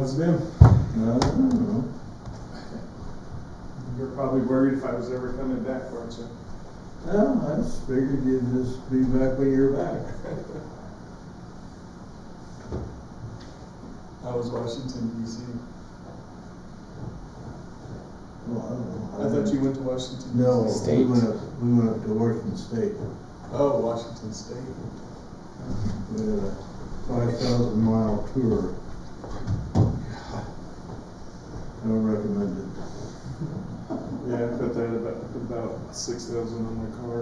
How's it been? No, I don't know. You're probably worried if I was ever coming back, weren't you? No, I just figured you'd just be back when you're back. How was Washington, D.C.? Well, I don't know. I thought you went to Washington, No, D.C. State. we went up to Washington State. Oh, Washington State. We had a 5,000-mile tour. I don't recommend it. Yeah, I put that about 6,000 on my car.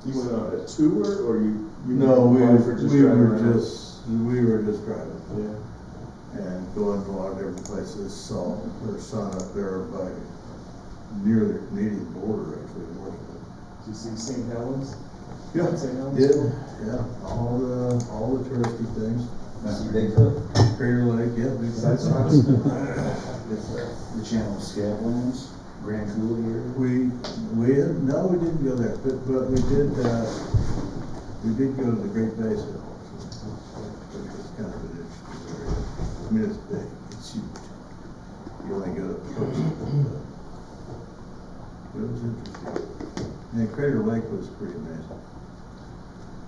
You went on a tour, or you No, we were were just driving around? just driving. Yeah. And going to a lot of different places. Saw her son up there by near the Canadian border, actually, in Washington. Did you see St. Helens? Yeah, St. Helens? did, yeah, all the touristy things. See Bigfoot? Crater Lake, yeah, big That's size. awesome. The Channel Scablands, Grand Coulee area? We no, we didn't go there, but we did go to the Great Basin also. It's kind of an interesting area. I mean, it's big, it's huge. You only go to parts of it, but it was interesting. And Crater Lake was pretty amazing.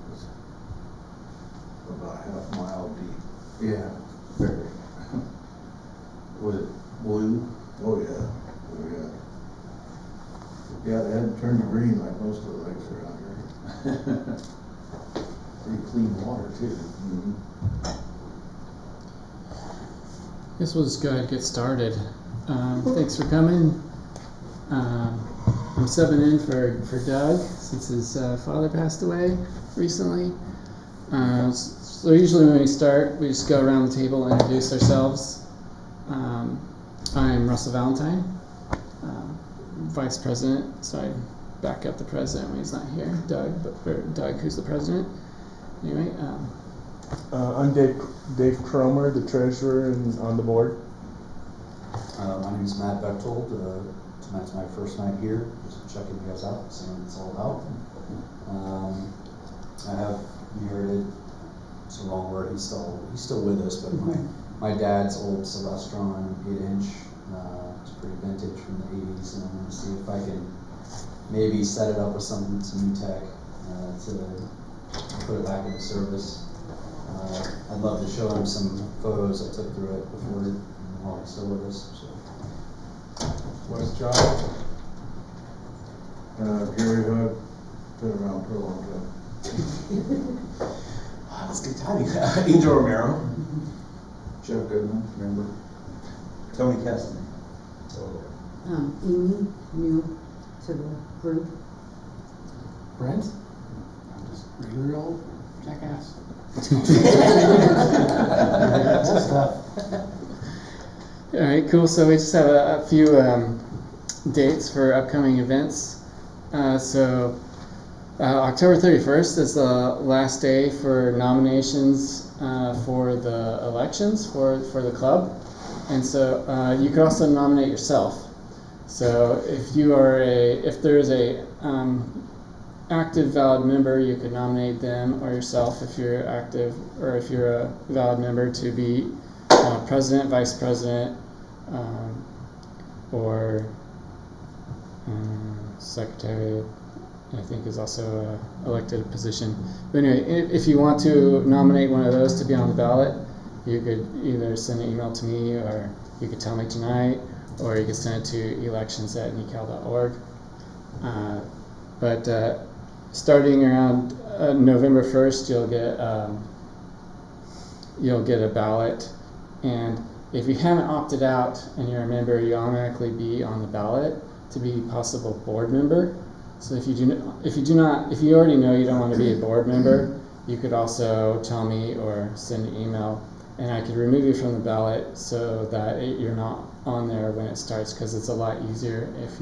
It was about a half mile deep. Yeah, very. Was it blue? Oh yeah, oh yeah. Yeah, they hadn't turned to green like most of the lakes around here. Pretty clean water too. Mm-hmm. Guess we'll just go ahead and get started. Thanks for coming. I'm subbing in for Doug since his father passed away recently. So usually when we start, we just go around the table and introduce ourselves. I'm Russell Valentine, Vice President, so I back up the President when he's not here, Doug, who's the President. Anyway, I'm Dave Cromer, the treasurer and on the board. My name is Matt Bechtold. Tonight's my first night here, just checking you guys out, seeing what it's all about. I have inherited, it's a wrong word, he's still with us, but my dad's old Celestron 8-inch, it's pretty vintage from the 80s, and I'm going to see if I can maybe set it up with some new tech to put it back into service. I'd love to show him some photos I took through it before while he's still with us. So. What's John? Gary Hood, been around for a long time. Wow, that's good timing. Angel Romero. Joe Goodman, remember? Tony Kestner. Amy, new to the group. Brent? I'm just regular old jackass. all right, cool. So we just have a few dates for upcoming events. October 31st is the last day for nominations for the elections for the club, and so you could also nominate yourself. So if there is a active valid member, you could nominate them or yourself if you're active, or if you're a valid member to be president, vice president, or secretary. I think is also a elected position. But anyway, if you want to nominate one of those to be on the ballot, you could either send an email to me, or you could tell me tonight, or you could send it to elections@necal.org. But starting around November 1st, you'll get a ballot, and if you haven't opted out and you're a member, you automatically be on the ballot to be a possible board member. So if you already know you don't want to be a board member, you could also tell me or send an email, and I could remove you from the ballot so that you're not on there when it starts, because it's a lot easier if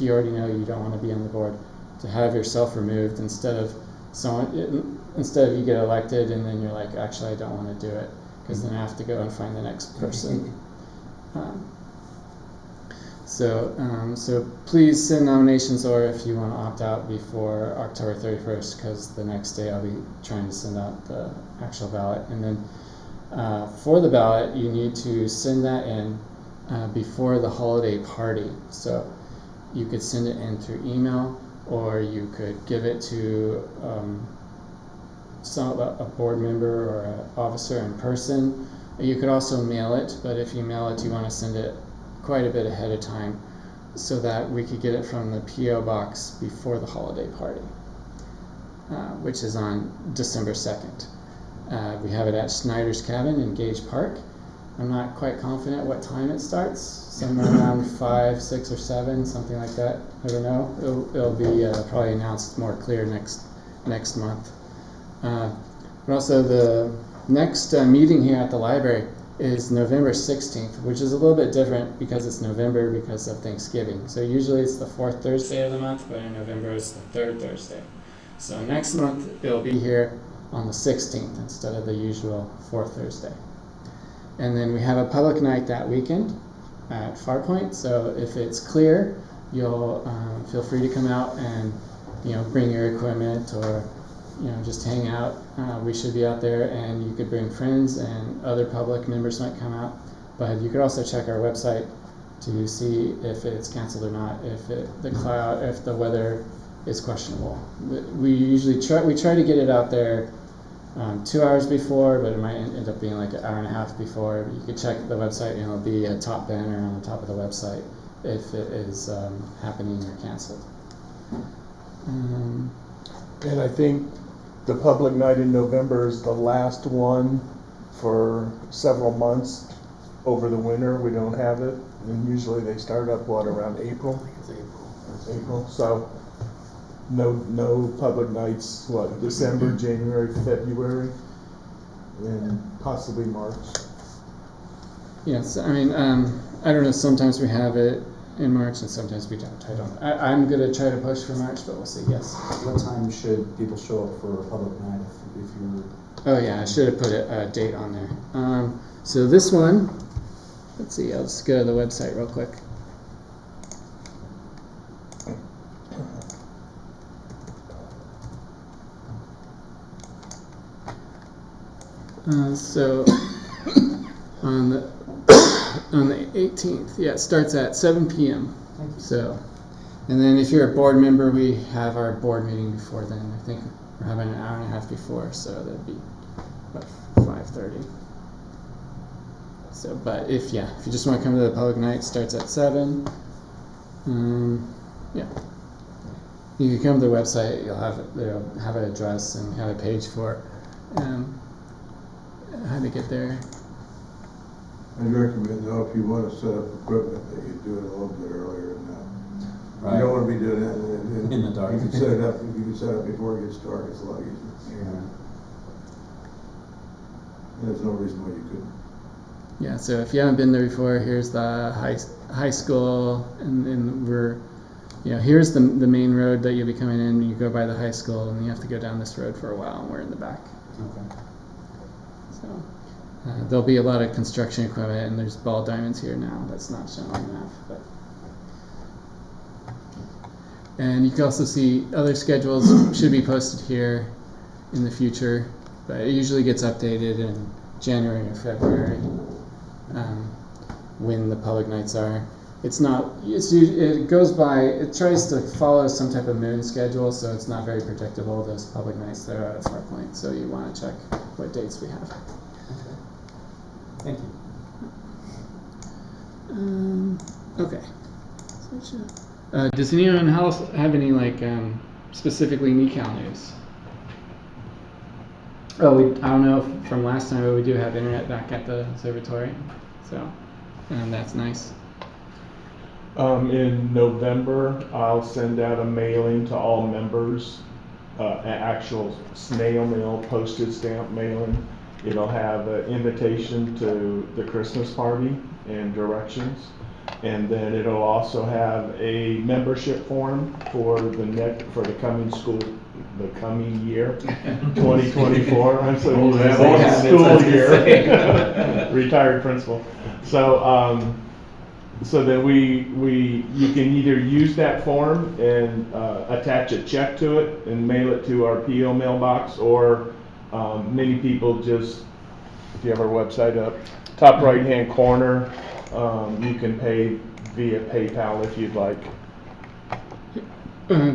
you already know you don't want to be on the board to have yourself removed instead of you get elected and then you're like, actually I don't want to do it, because then I have to go and find the next person. So please send nominations, or if you want to opt out before October 31st, because the next day I'll be trying to send out the actual ballot. And then for the ballot, you need to send that in before the holiday party. So you could send it in through email, or you could give it to a board member or an officer in person. You could also mail it, but if you mail it, you want to send it quite a bit ahead of time so that we could get it from the P.O. box before the holiday party, which is on December 2nd. We have it at Schneider's Cabin in Gage Park. I'm not quite confident what time it starts, somewhere around 5, 6, or 7, something like that. I don't know. It'll be probably announced more clear next month. But also the next meeting here at the library is November 16th, which is a little bit different because it's November because of Thanksgiving. So usually it's the 4th Thursday of the month, but in November it's the 3rd Thursday. So next month it'll be here on the 16th instead of the usual 4th Thursday. And then we have a public night that weekend at Farpoint. So if it's clear, you'll feel free to come out and bring your equipment, or just hang out. We should be out there, and you could bring friends, and other public members might come out. But you could also check our website to see if it's canceled or not, if the weather is questionable. We usually try to get it out there 2 hours before, but it might end up being like an hour and a half before. You could check the website, and it'll be a top banner on the top of the website if it is happening or canceled. And I think the public night in November is the last one for several months over the winter. We don't have it, and usually they start up around April. It's April. It's April, so no public nights. December, January, February, and possibly March. Yes, I mean, I don't know. Sometimes we have it in March, and sometimes we don't. I'm gonna try to push for March, but we'll see. Yes. What time should people show up for a public night if you're? Oh yeah, I should have put a date on there. So this one, let's see. I'll just go to the website real quick. So on the 18th, yeah, it starts at 7 p.m. Thank you. So, and then if you're a board member, we have our board meeting before then. I think we're having an hour and a half before, so that'd be about 5:30. So, but if you just want to come to the public night, it starts at 7. Yeah. You can come to the website. They'll have an address and have a page for how to get there. I'd recommend, though, if you want to set up equipment, that you do it a little bit earlier than that. Right. You don't want to be doing that In the dark. You can set it up. If you can set it up before it gets dark, it's a lot easier. Yeah. There's no reason why you couldn't. Yeah, so if you haven't been there before, here's the high school, and we're, here's the main road that you'll be coming in. You go by the high school, and you have to go down this road for a while, and we're in the back. Okay. So there'll be a lot of construction equipment, and there's ball diamonds here now. That's not shown on the map, but. And you can also see other schedules should be posted here in the future, but it usually gets updated in January or February when the public nights are. It goes by, it tries to follow some type of moon schedule, so it's not very predictable, those public nights that are out at Farpoint, so you want to check what dates we have. Thank you. Okay. Does anyone else have any specifically NECAL news? Oh, I don't know if from last time, but we do have internet back at the observatory, so that's nice. In November, I'll send out a mailing to all members, an actual snail mail, postage stamp mailing. It'll have an invitation to the Christmas party and directions. And then it'll also have a membership form for the coming coming year, 2024. I'm so old school year, retired principal. So so then you can either use that form and attach a check to it and mail it to our PO mailbox, or many people just, if you have our website up, top right-hand corner, you can pay via PayPal if you'd like.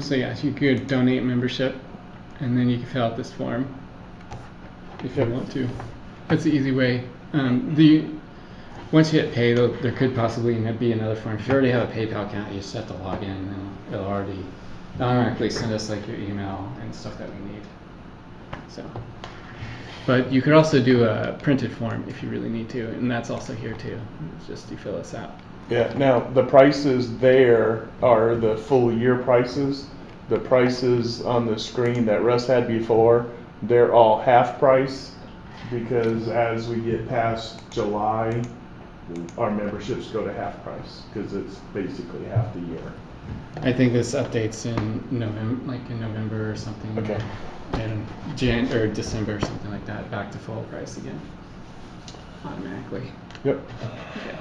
So yeah, you could donate membership, and then you can fill out this form if you want to. That's the easy way. Once you hit pay, there could possibly be another form. If you already have a PayPal account, you just have to log in, and it'll automatically send us like your email and stuff that we need. So, but you could also do a printed form if you really need to, and that's also here too. It's just you fill this out. Yeah, now the prices there are the full year prices. The prices on the screen that Russ had before, they're all half price, because as we get past July, our memberships go to half price, because it's basically half the year. I think this updates in November, like in November or something. Okay. And Jan or December or something like that, back to full price again, automatically. Yep. Okay.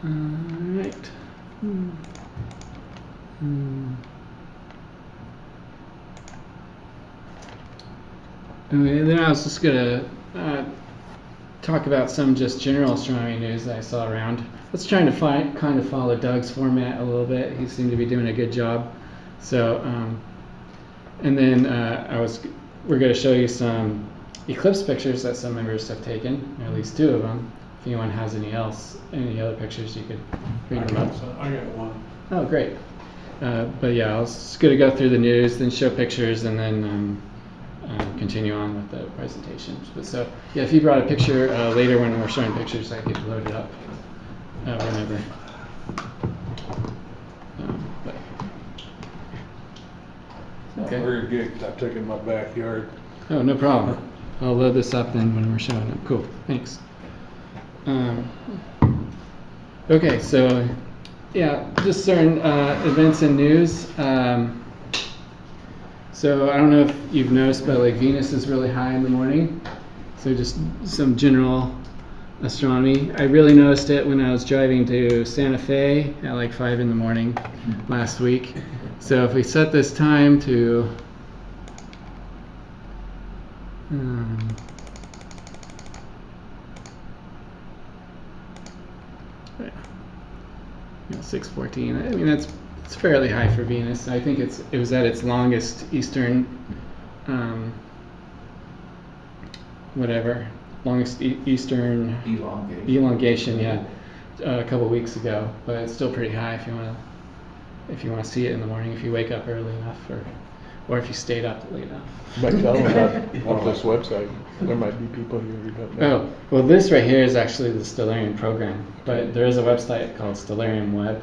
Alright. Okay, then I was just gonna talk about some just general astronomy news that I saw around. I was trying to kind of follow Doug's format a little bit. He seemed to be doing a good job. So, and then we're going to show you some eclipse pictures that some members have taken, or at least 2 of them. If anyone has any other pictures, you could bring them up. I got one. Oh, great. But yeah, I was just going to go through the news, then show pictures, and then continue on with the presentation. But so, yeah, if you brought a picture later when we're showing pictures, I could load it up whenever. But, okay. Very good, 'cause I took it in my backyard. Oh, no problem. I'll load this up then when we're showing it. Cool, thanks. Okay, so yeah, just certain events and news. So I don't know if you've noticed, but like Venus is really high in the morning. So just some general astronomy. I really noticed it when I was driving to Santa Fe at like 5 in the morning last week. So if we set this time to 6:14. I mean it's fairly high for Venus. I think it was at its longest eastern eastern elongation, yeah, a couple weeks ago. But it's still pretty high if you want to see it in the morning, if you wake up early enough, or if you stayed up late enough. Might tell them about this website. There might be people here who don't know. Oh, well, this right here is actually the Stellarium program, but there is a website called Stellarium Web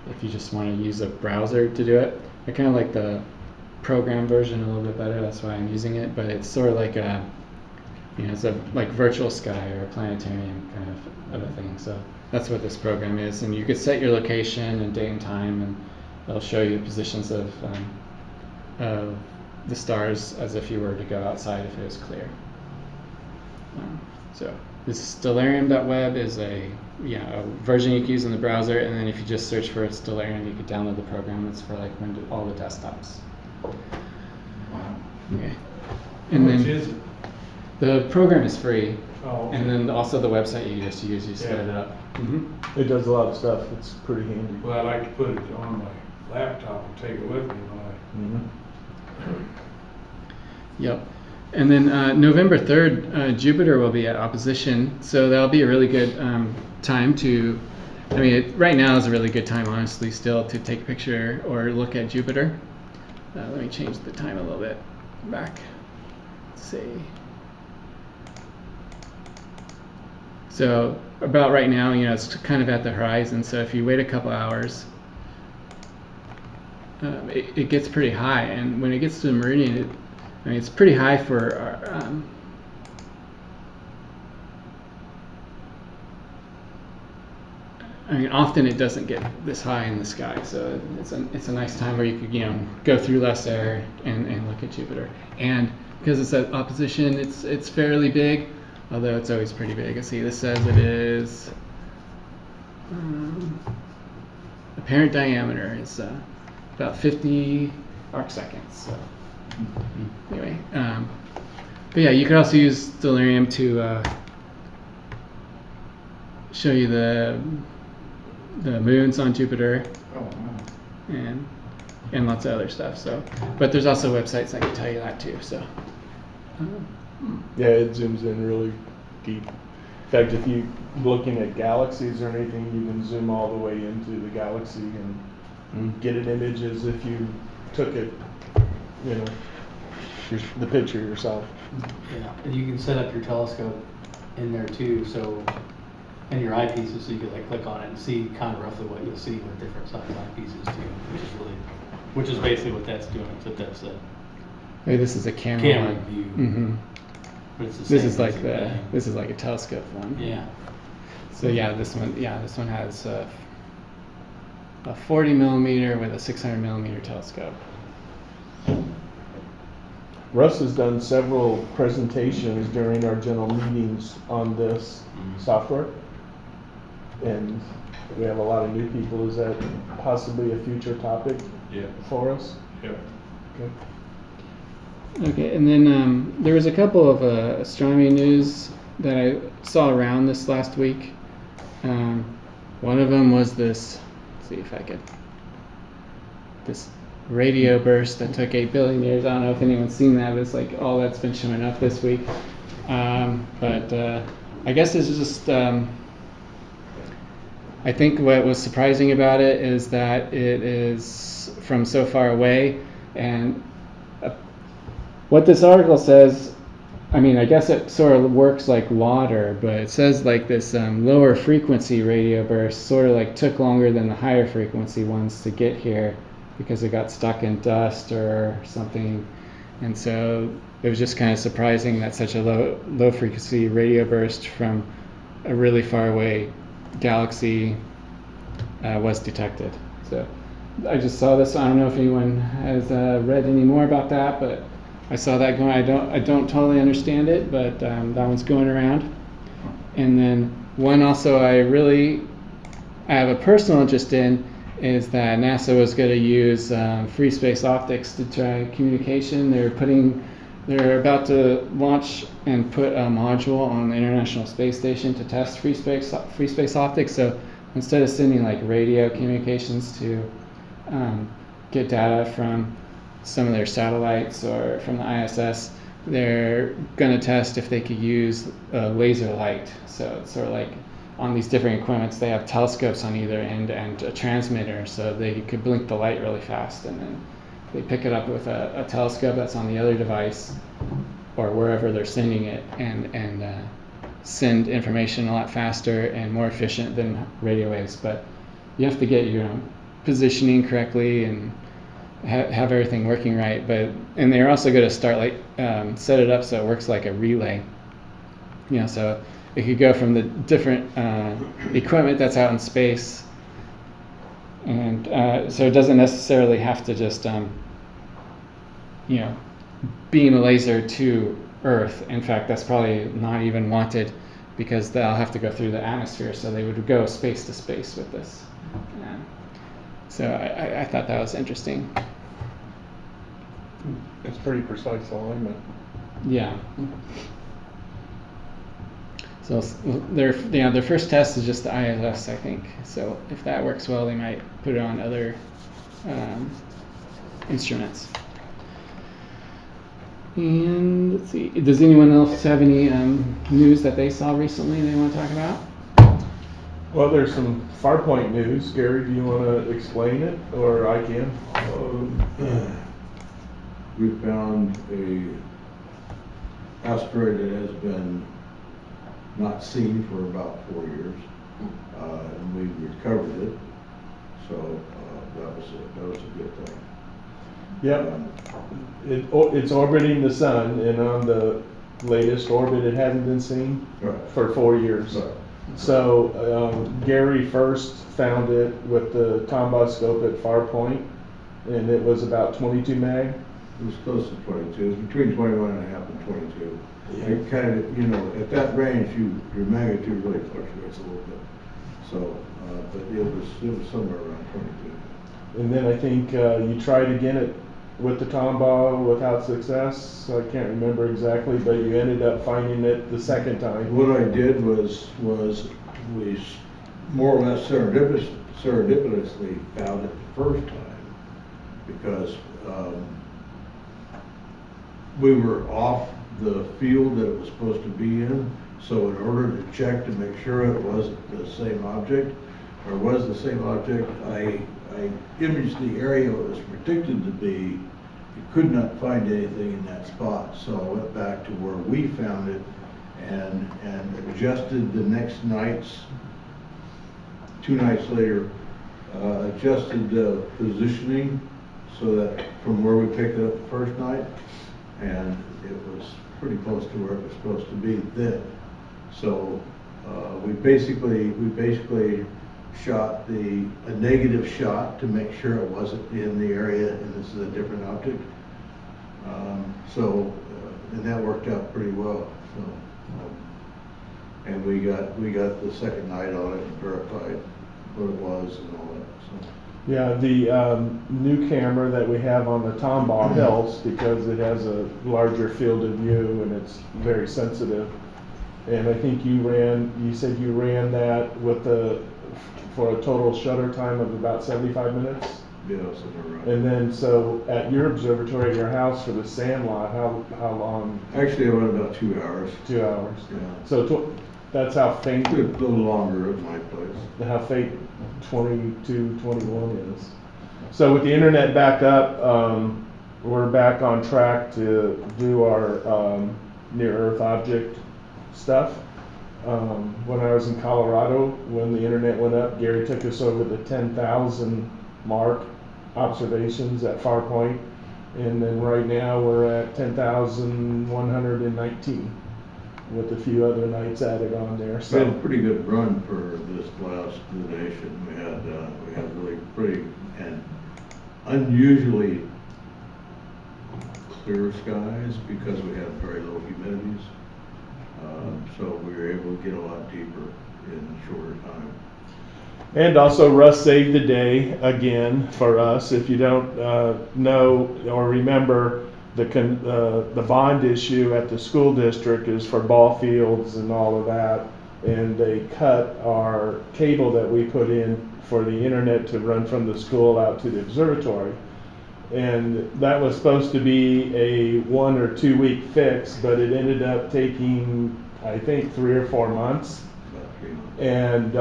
if you just want to use a browser to do it. I kind of like the program version a little bit better, that's why I'm using it, but it's sort of like it's a like virtual sky or a planetarium kind of a thing. So that's what this program is, and you could set your location and date and time, and it'll show you the positions of the stars as if you were to go outside if it was clear. So this Stellarium.web is a version you can use in the browser, and then if you just search for Stellarium, you can download the program. It's for like all the desktops. Okay. And How much then is it? the program is free, Oh, and then also the website you just use, you set it up. It does a lot of stuff. It's pretty handy. well, I like to put it on my laptop and take it with me when Yep. And then November 3rd, Jupiter will be at opposition, so that'll be a really good time to, right now is a really good time, honestly, still to take a picture or look at Jupiter. Let me change the time a little bit back. Let's see. So about right now, it's kind of at the horizon, so if you wait a couple hours, it gets pretty high, and when it gets to the meridian, it's pretty high for our, often it doesn't get this high in the sky, so it's a nice time where you could go through less air and look at Jupiter. And because it's at opposition, it's fairly big, although it's always pretty big. I see this says it is apparent diameter is about 50 arc seconds. So anyway, but yeah, you could also use Stellarium to show you the moons on Jupiter Oh, wow. and lots of other stuff. So, but there's also websites that can tell you that too. So. Yeah, it zooms in really deep. In fact, if you're looking at galaxies or anything, you can zoom all the way into the galaxy and get an image as if you took it, you know, the picture yourself. Yeah, and you can set up your telescope in there too, so, and your eyepieces, so you can like click on it and see kind of roughly what you'll see with different size eyepieces too, which is basically what that's doing, except that's a Maybe this is a camera camera one. view. Mm-hmm. But it's the This same is like basic thing. this is like a telescope one. Yeah. So yeah, this one has a 40 millimeter with a 600 millimeter telescope. Russ has done several presentations during our general meetings on this software. And we have a lot of new people. Is that possibly a future topic for us? Yeah. Okay. Okay, and then there was a couple of astronomy news that I saw around this last week. One of them was this. Let's see if I could. This radio burst that took 8 billion years. I don't know if anyone's seen that, but it's like all that's been showing up this week. But I guess this is just. I think what was surprising about it is that it is from so far away, and what this article says, I mean, I guess it sort of works like water, but it says like this lower frequency radio burst sort of like took longer than the higher frequency ones to get here because it got stuck in dust or something. And so it was just kind of surprising that such a low frequency radio burst from a really far away galaxy was detected. So I just saw this. I don't know if anyone has read any more about that, but I saw that going. I don't totally understand it, but that one's going around. And then one also I have a personal interest in is that NASA was going to use free space optics to try communication. They're about to launch and put a module on the International Space Station to test free space optics. So instead of sending like radio communications to get data from some of their satellites or from the ISS, they're going to test if they could use laser light. So it's sort of like on these different equipments, they have telescopes on either end and a transmitter, so they could blink the light really fast, and then they pick it up with a telescope that's on the other device or wherever they're sending it, and send information a lot faster and more efficient than radio waves. But you have to get your positioning correctly and have everything working right. And they're also going to start set it up so it works like a relay. So it could go from the different equipment that's out in space, and so it doesn't necessarily have to just beam a laser to Earth. In fact, that's probably not even wanted because they'll have to go through the atmosphere. So they would go space to space with this. So I thought that was interesting. It's pretty precise alignment. Yeah. So their first test is just the ISS, I think. So if that works well, they might put it on other instruments. And let's see, does anyone else have any news that they saw recently they want to talk about? Well, there's some Farpoint news. Gary, do you want to explain it, or I can? We found a asteroid that has been not seen for about 4 years, and we recovered it. So that was a good thing. Yep. It's orbiting the sun, and on the latest orbit, it hasn't been seen for 4 years. Right. So Gary first found it with the Tomboscope at Farpoint, and it was about 22 meg. It was close to 22. It was between 21 and a half and 22. Yeah. It kind of, at that range, your magnitude really fluctuates a little bit. So, but it was somewhere around 22. And then I think you tried again with the Tombaugh without success. I can't remember exactly, but you ended up finding it the second time. What I did was we more or less serendipitously found it the first time, because we were off the field that it was supposed to be in. So in order to check to make sure it wasn't the same object, or was the same object, I imaged the area it was predicted to be. I could not find anything in that spot, so I went back to where we found it and adjusted the next night's, 2 nights later, adjusted the positioning so that from where we picked it up the first night, and it was pretty close to where it was supposed to be then. So we basically shot a negative shot to make sure it wasn't in the area and this is a different object. And that worked out pretty well. So, and we got the second night on it and verified what it was and all that. So. Yeah, the new camera that we have on the Tombaugh helps because it has a larger field of view and it's very sensitive. And I think you said you ran that for a total shutter time of about 75 minutes? Yeah, somewhere around. And then, so at your observatory, at your house for the Sandlot, how long? Actually, I went about 2 hours. 2 hours. Yeah. So that's how faint, A little longer at my place. how faint 22, 21 is. So with the internet back up, we're back on track to do our near-Earth object stuff. When I was in Colorado, when the internet went up, Gary took us over the 10,000 mark observations at Farpoint, and then right now we're at 10,119 with a few other nights added on there. It's been a So pretty good run for this last lunation. We had really pretty and unusually clear skies because we had very low humidities. So we were able to get a lot deeper in a shorter time. And also Russ saved the day again for us. If you don't know or remember, the bond issue at the school district is for ball fields and all of that. And they cut our cable that we put in for the internet to run from the school out to the observatory. And that was supposed to be a 1 or 2 week fix, but it ended up taking, I think, 3 or 4 months. About 3 months. And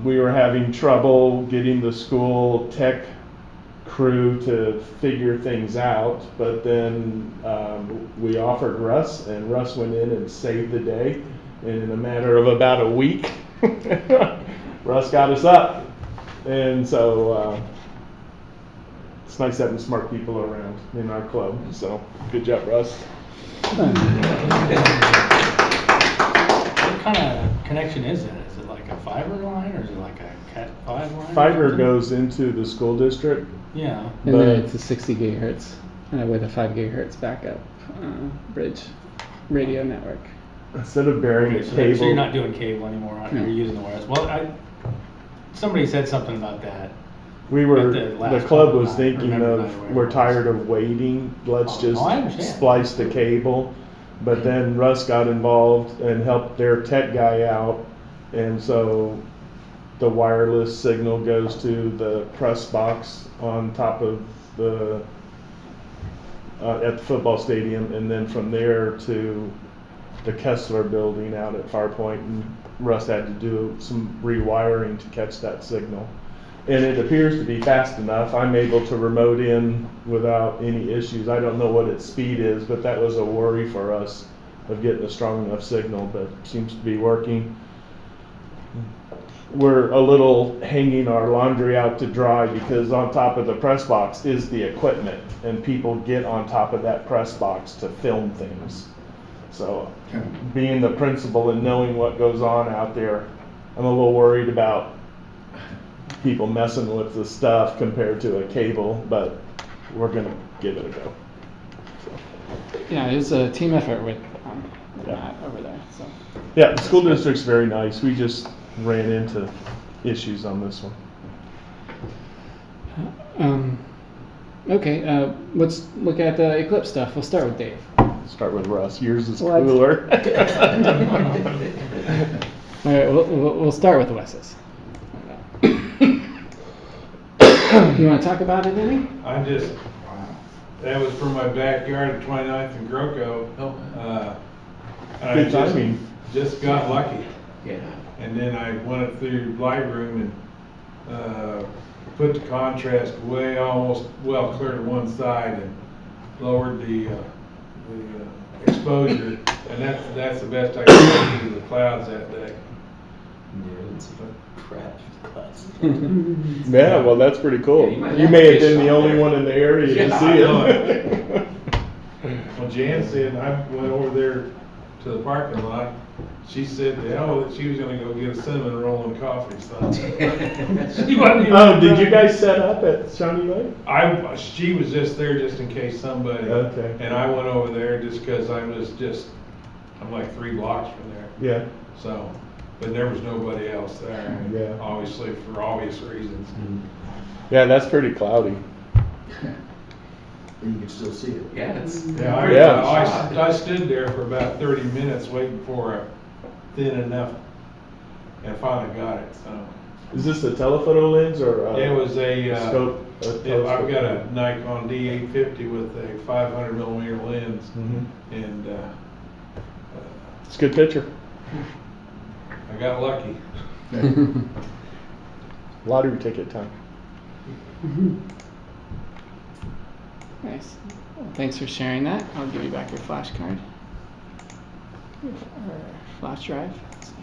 we were having trouble getting the school tech crew to figure things out, but then we offered Russ, and Russ went in and saved the day. And in a matter of about a week, Russ got us up. And so it's nice having smart people around in our club. So good job, Russ. What kind of connection is that? Is it like a fiber line or is it like a Cat 5 line? or Fiber something? goes into the school district. Yeah. And But- then it's a 60 gigahertz with a 5 gigahertz backup bridge radio network. Instead of burying Okay, a so cable. you're not doing cable anymore, No. you're using the wireless. Well, somebody said something about that. We were, At the last the club club was night, thinking remember of, night, whatever we're it was. tired of waiting, let's Oh, just I understand. splice the cable. But then Russ got involved and helped their tech guy out, and so the wireless signal goes to the press box on top of at the football stadium, and then from there to the Kessler building out at Farpoint, and Russ had to do some rewiring to catch that signal. And it appears to be fast enough. I'm able to remote in without any issues. I don't know what its speed is, but that was a worry for us of getting a strong enough signal, but it seems to be working. We're a little hanging our laundry out to dry because on top of the press box is the equipment, and people get on top of that press box to film things. So being the principal and knowing what goes on out there, I'm a little worried about people messing with the stuff compared to a cable, but we're gonna give it a go. So, Yeah, it was a team effort with Yeah. Matt over there. So yeah, the school district's very nice. We just ran into issues on this one. Okay, let's look at the Eclipse stuff. We'll start with Dave. Start with Russ. Yours is What? cooler. All right, we'll start with Wes's. You want to talk about it, Vinny? I just, that was from my backyard at 29th and GrowCo. And I Good timing. just got lucky. Yeah. And then I went through Lightroom and put the contrast way almost, well, clear to one side and lowered the exposure. And that's the best I could do to the clouds that day. Yeah, it's a crap class. Yeah, well, that's pretty cool. Yeah, you might You have may to have been fish the out only there. one in the area to Yeah, see I know it. Well, Jan said, I went over there to the parking lot. She said, hell, that she was gonna go get a cinnamon roll and coffee, so. She wasn't even- Oh, did you guys set up at Shawnee Lake? She was just there just in case somebody. Okay. And I went over there just cause I'm like 3 blocks from there, Yeah. so, but there was nobody else there. Yeah. Obviously, for obvious reasons. Yeah, that's pretty cloudy. And you can still see it. Yeah, it's. Yeah, Yeah. I stood there for about 30 minutes waiting for a thin enough, and finally got it, so. Is this a telephoto lens or It was a, scope? I've got a Nikon D850 with a 500 millimeter lens, Mhm. and It's a good picture. I got lucky. Lottery ticket time. Nice. Well, thanks for sharing that. I'll give you back your flash card. Or flash drive. Let's see.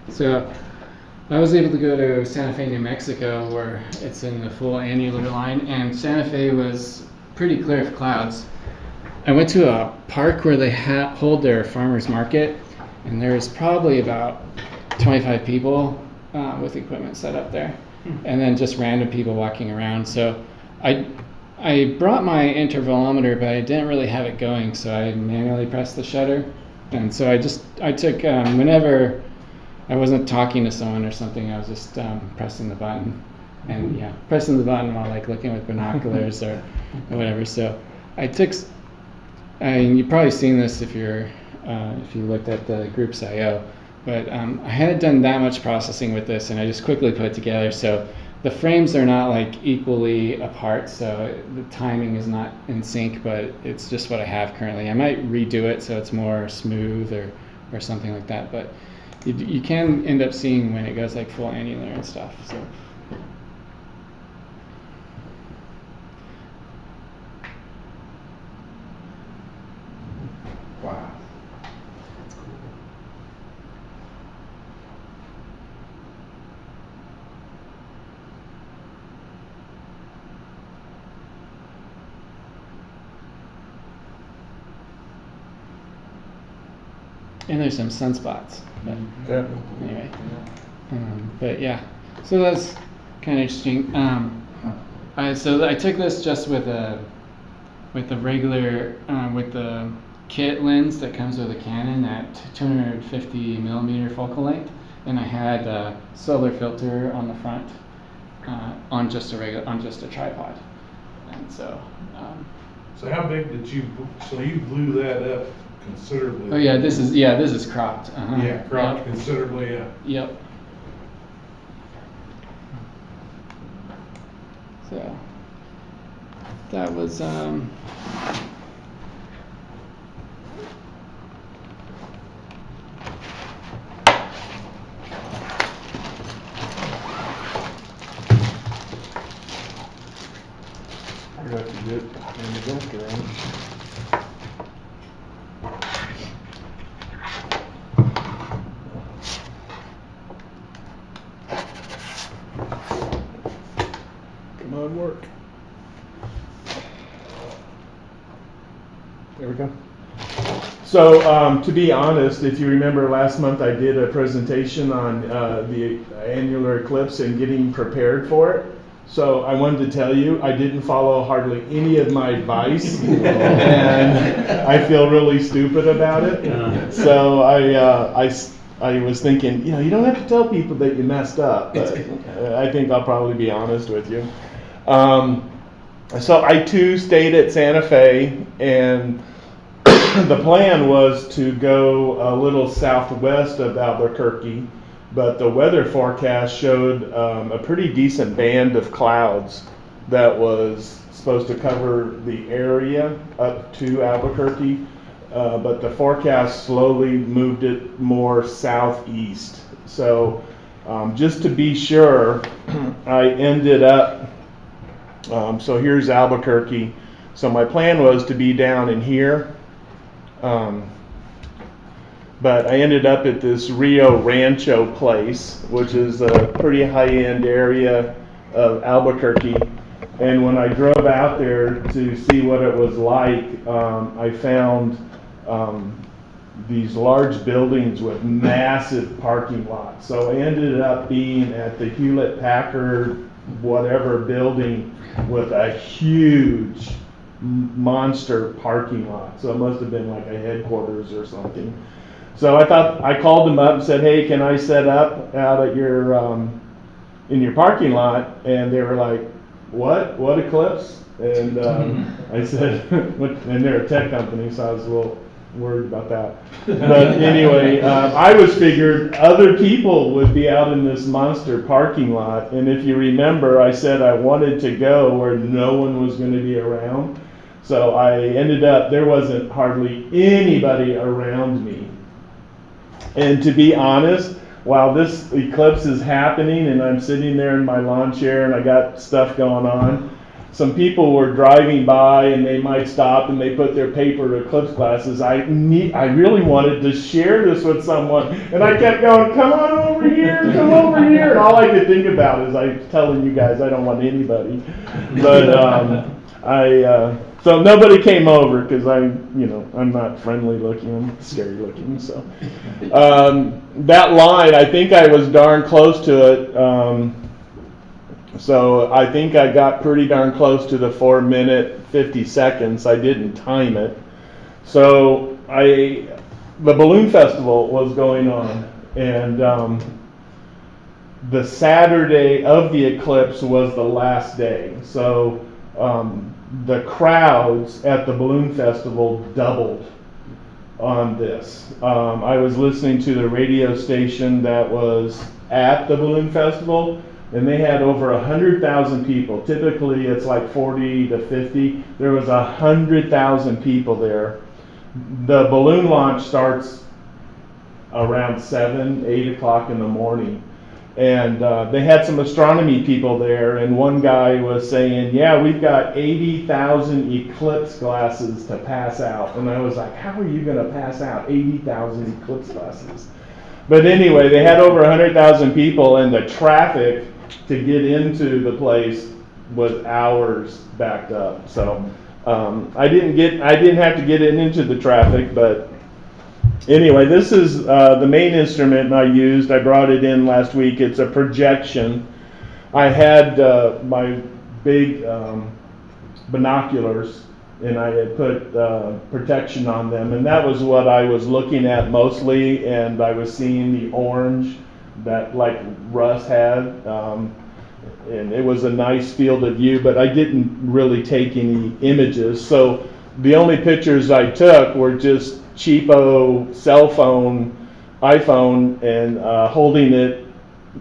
So I was able to go to Santa Fe, New Mexico, where it's in the full annular line, and Santa Fe was pretty clear of clouds. I went to a park where they hold their farmers market, and there's probably about 25 people with equipment set up there, and then just random people walking around. So I brought my intervalometer, but I didn't really have it going, so I manually pressed the shutter. And so I took, whenever I wasn't talking to someone or something, I was just pressing the button. And yeah, pressing the button while like looking with binoculars or whatever. So I took, you've probably seen this if you looked at the Groups IO, but I hadn't done that much processing with this, and I just quickly put it together. So the frames are not like equally apart, so the timing is not in sync, but it's just what I have currently. I might redo it so it's more smooth or something like that, but you can end up seeing when it goes like full annular and stuff. So. Wow. And there's some sunspots, but Yeah. anyway. But yeah, so that's kind of interesting. So I took this just with a regular with the kit lens that comes with a Canon at 250 millimeter focal length, and I had a solar filter on the front on just a tripod, and so. So how big did you blew that up considerably? Oh yeah, this is cropped. Uh-huh. Yeah, cropped Yep. considerably, yeah. Yep. So that was We're gonna have to get in the dumpster around. Come on, work. There we go. So, to be honest, if you remember last month, I did a presentation on the annular eclipse and getting prepared for it. So I wanted to tell you, I didn't follow hardly any of my advice, and I feel really stupid about it. So I was thinking, you don't have to tell people that you messed up, but I think I'll probably be honest with you. So I too stayed at Santa Fe, and the plan was to go a little southwest of Albuquerque, but the weather forecast showed a pretty decent band of clouds that was supposed to cover the area up to Albuquerque, but the forecast slowly moved it more southeast. So just to be sure, I ended up, so here's Albuquerque. So my plan was to be down in here, but I ended up at this Rio Rancho place, which is a pretty high-end area of Albuquerque. And when I drove out there to see what it was like, I found these large buildings with massive parking lots. So I ended up being at the Hewlett-Packard whatever building with a huge monster parking lot. So it must have been like a headquarters or something. So I called them up and said, hey, can I set up out at your, in your parking lot? And they were like, what eclipse? And I said, and they're a tech company, so I was a little worried about that. But anyway, I was figured other people would be out in this monster parking lot. And if you remember, I said I wanted to go where no one was going to be around. So I ended up, there wasn't hardly anybody around me. And to be honest, while this eclipse is happening and I'm sitting there in my lawn chair and I got stuff going on, some people were driving by and they might stop and they put their paper eclipse glasses. I really wanted to share this with someone, and I kept going, come on over here, come over here. And all I could think about is I'm telling you guys I don't want anybody. But so nobody came over because I'm not friendly looking, I'm scary looking. So that line, I think I was darn close to it. So I think I got pretty darn close to the 4 minute 50 seconds. I didn't time it. So the balloon festival was going on, and the Saturday of the eclipse was the last day. So the crowds at the balloon festival doubled on this. I was listening to the radio station that was at the balloon festival, and they had over 100,000 people. Typically it's like 40 to 50. There was 100,000 people there. The balloon launch starts around 8 o'clock in the morning. And they had some astronomy people there, and one guy was saying, yeah, we've got 80,000 eclipse glasses to pass out. And I was like, how are you going to pass out 80,000 eclipse glasses? But anyway, they had over 100,000 people, and the traffic to get into the place was hours backed up. So I didn't have to get into the traffic, but anyway, this is the main instrument I used. I brought it in last week. It's a projection. I had my big binoculars, and I had put protection on them, and that was what I was looking at mostly, and I was seeing the orange that like Russ had, and it was a nice field of view, but I didn't really take any images. So the only pictures I took were just cheapo cell phone, iPhone, and holding it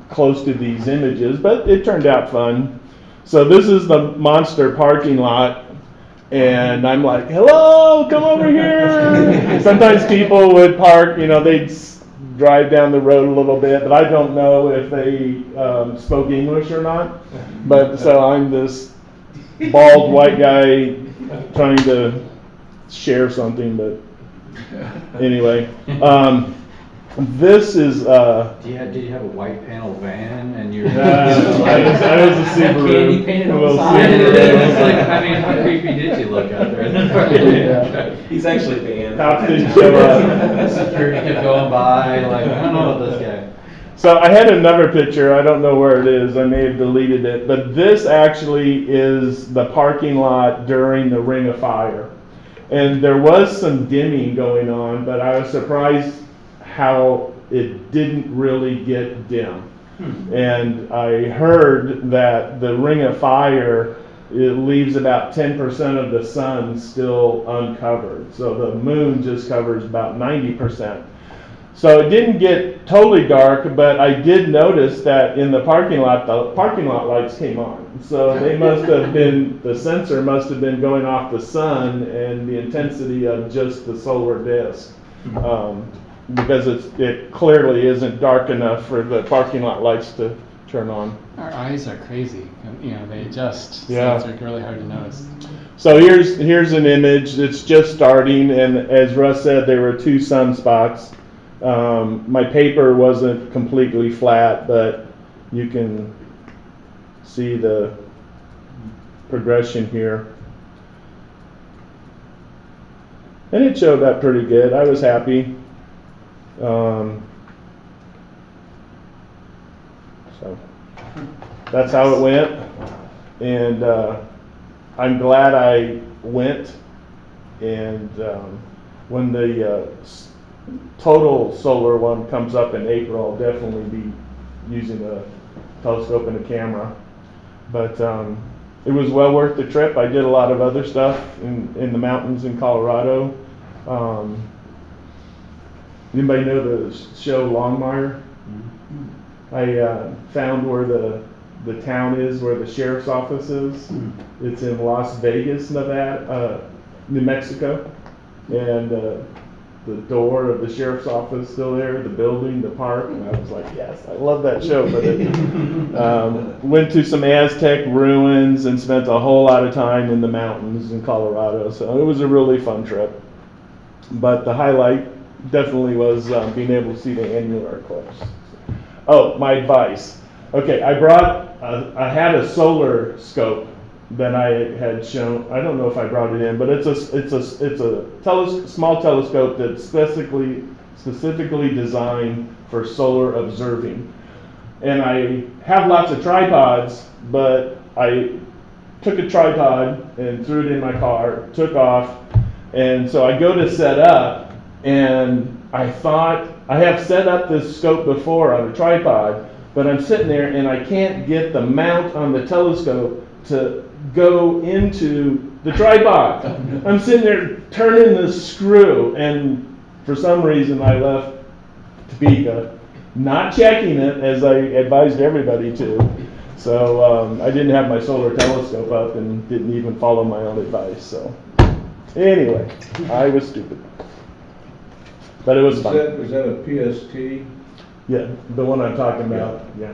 close to these images, but it turned out fun. So this is the monster parking lot, and I'm like, hello, come over here. Sometimes people would park, they'd drive down the road a little bit, but I don't know if they spoke English or not. But so I'm this bald white guy trying to share something, but anyway, this is. Did you have a white panel van and you're? I was a Subaru. Candy painted on the side. It was like, how creepy did you look out there? Yeah. He's actually banned. Cops didn't show up. Security kept going by, like, I don't know about this guy. So I had another picture, I don't know where it is, I may have deleted it, but this actually is the parking lot during the Ring of Fire. And there was some dimming going on, but I was surprised how it didn't really get dim. And I heard that the Ring of Fire, it leaves about 10% of the sun still uncovered. So the moon just covers about 90%. So it didn't get totally dark, but I did notice that in the parking lot lights came on. So they must have been, the sensor must have been going off the sun and the intensity of just the solar disk. Because it clearly isn't dark enough for the parking lot lights to turn on. Our eyes are crazy, you know, they adjust, so Yeah. it's like really hard to notice. So here's an image. It's just starting, and as Russ said, there were 2 sunspots. My paper wasn't completely flat, but you can see the progression here. And it showed up pretty good. I was happy. So that's how it went. And I'm glad I went. And when the total solar one comes up in April, I'll definitely be using a telescope and a camera. But it was well worth the trip. I did a lot of other stuff in the mountains in Colorado. Anybody know the show Longmire? I found where the town is, where the sheriff's office is. It's in Las Vegas, Nevada, New Mexico. And the door of the sheriff's office still there, the building, the park, and I was like, yes, I love that show. But it, went to some Aztec ruins and spent a whole lot of time in the mountains in Colorado. So it was a really fun trip. But the highlight definitely was being able to see the annular eclipse. Oh, my advice. Okay, I had a solar scope that I had shown. I don't know if I brought it in, but it's a small telescope that's specifically designed for solar observing. And I have lots of tripods, but I took a tripod and threw it in my car, took off, and so I go to set up, and I thought, I have set up this scope before on a tripod, but I'm sitting there and I can't get the mount on the telescope to go into the tripod. I'm sitting there turning the screw, and for some reason I left Topeka, not checking it as I advised everybody to. So I didn't have my solar telescope up and didn't even follow my own advice. So anyway, I was stupid. But it was fun. Was that a PST? Yeah, the one I'm talking about. Yeah.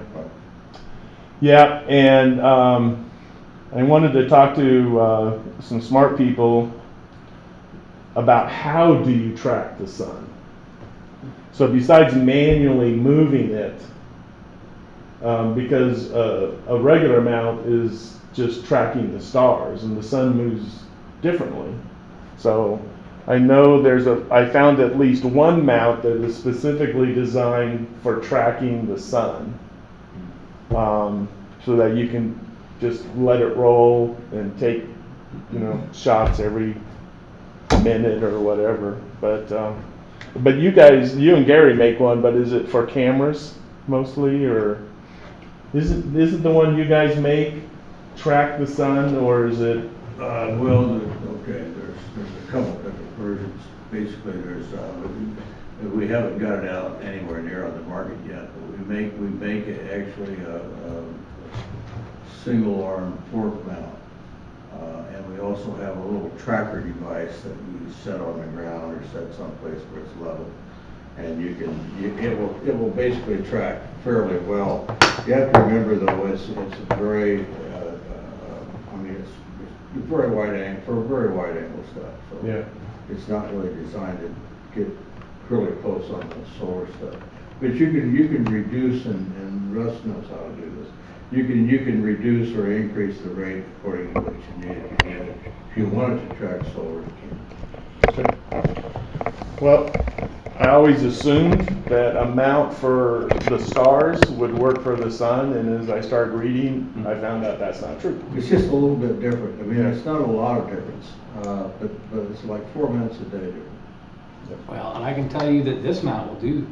Yeah, and I wanted to talk to some smart people about how do you track the sun. So besides manually moving it, because a regular mount is just tracking the stars, and the sun moves differently. So I know I found at least one mount that is specifically designed for tracking the sun, so that you can just let it roll and take, shots every minute or whatever. But you and Gary make one, but is it for cameras mostly, or isn't the one you guys make track the sun, or is it? There's a couple different versions. Basically, we haven't got it out anywhere near on the market yet, but we make it actually a single arm fork mount, and we also have a little tracker device that you set on the ground or set someplace where it's level, and it will basically track fairly well. You have to remember though, it's a very it's very wide angle for very wide angle stuff. So Yeah. it's not really designed to get really close on the solar stuff. But you can reduce, and Russ knows how to do this. You can reduce or increase the rate according to what you need. If you wanted to track solar, you can. Well, I always assumed that amount for the stars would work for the sun, and as I started reading, I found out that's not true. It's just a little bit different. I mean, it's not a lot of difference, but it's like 4 minutes a day difference. Well, and I can tell you that this mount will do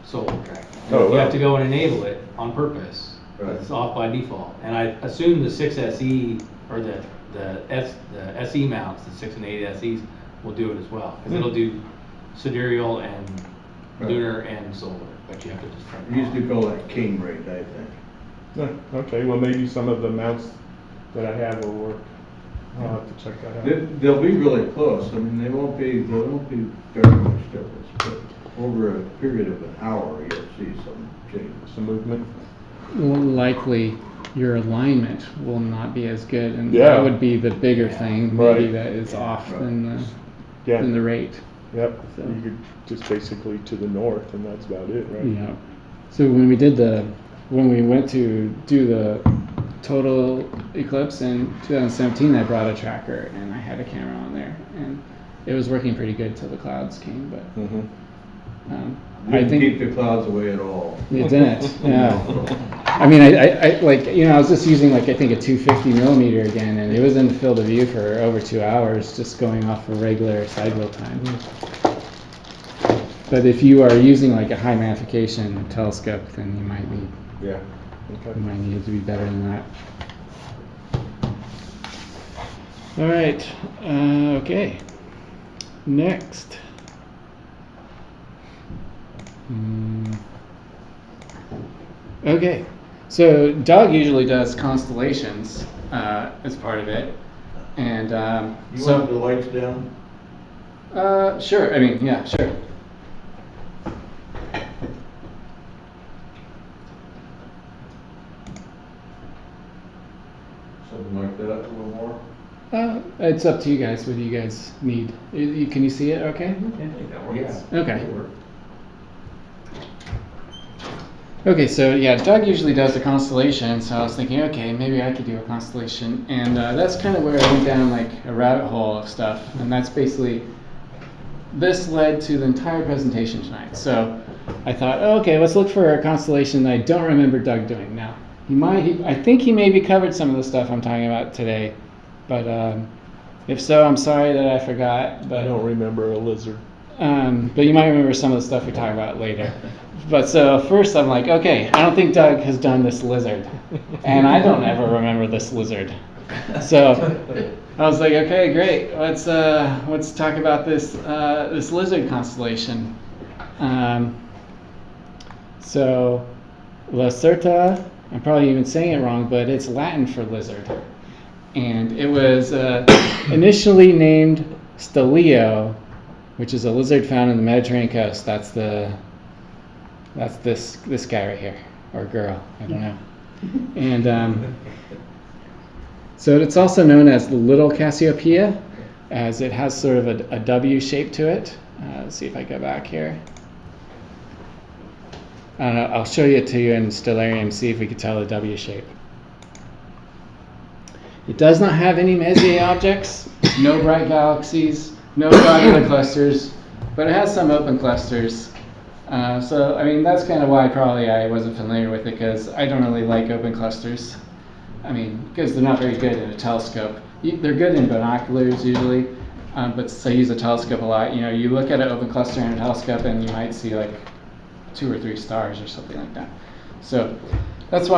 solar tracking. Oh, You wow. have to go and enable it on purpose. Right. It's off by default. And I assume the 6SE, or the SE mounts, the 6 and 8 SEs, will do it as well. Because it'll do sidereal and Right. lunar and solar, but you have to just turn We it used on. to call that king rate, I think. Yeah, okay, well, maybe some of the mounts that I have will work. I'll have to check that out. They'll be really close. I mean, they won't be very much difference, but over a period of an hour, you'll see some changes. Some movement. Likely your alignment will not be as good, and Yeah. that would be the bigger thing, maybe Right. that is off Right. than Yeah, the rate. yep, So. you could just basically to the north, and that's about it, right? Yeah. So when we went to do the total eclipse in 2017, I brought a tracker and I had a camera on there, and it was working pretty good till the clouds came. But Mhm. I Didn't keep think the clouds away at all. it didn't. Yeah. I mean, I like, I was just using like I think a 250 millimeter again, and it was in the field of view for over 2 hours, just going off a regular side wheel time. But if you are using like a high magnification telescope, then you might need Yeah, okay. it to be better than that. All right. Okay. Next. Okay. So Doug usually does constellations as part of it, and You want the lights down? sure. I mean, yeah, sure. Something like that, a little more? It's up to you guys. What do you guys need? Can you see it? Okay. Yeah. Okay. Okay, so yeah, Doug usually does the constellation, so I was thinking, okay, maybe I could do a constellation, and that's kind of where I went down like a rabbit hole of stuff, and that's basically, this led to the entire presentation tonight. So I thought, oh, okay, let's look for a constellation that I don't remember Doug doing. Now, I think he maybe covered some of the stuff I'm talking about today, but if so, I'm sorry that I forgot. But I don't remember a lizard. but you might remember some of the stuff we talk about later. But so first I'm like, okay, I don't think Doug has done this lizard. And I don't ever remember this lizard. So I was like, okay, great. Let's talk about this lizard constellation. So Lacerta, I'm probably even saying it wrong, but it's Latin for lizard. And it was initially named Stellio, which is a lizard found in the Mediterranean coast. That's this guy right here, or girl, I don't know. And so it's also known as the Little Cassiopeia, as it has sort of a W shape to it. Let's see if I go back here. I don't know, I'll show it to you in Stellarium, see if we can tell the W shape. It does not have any Messier objects, no bright galaxies, no globular clusters, but it has some open clusters. So, I mean, that's kind of why I wasn't familiar with it, because I don't really like open clusters. I mean, because they're not very good in a telescope. They're good in binoculars usually, but since I use a telescope a lot, you look at an open cluster in a telescope and you might see like 2 or 3 stars or something like that. So that's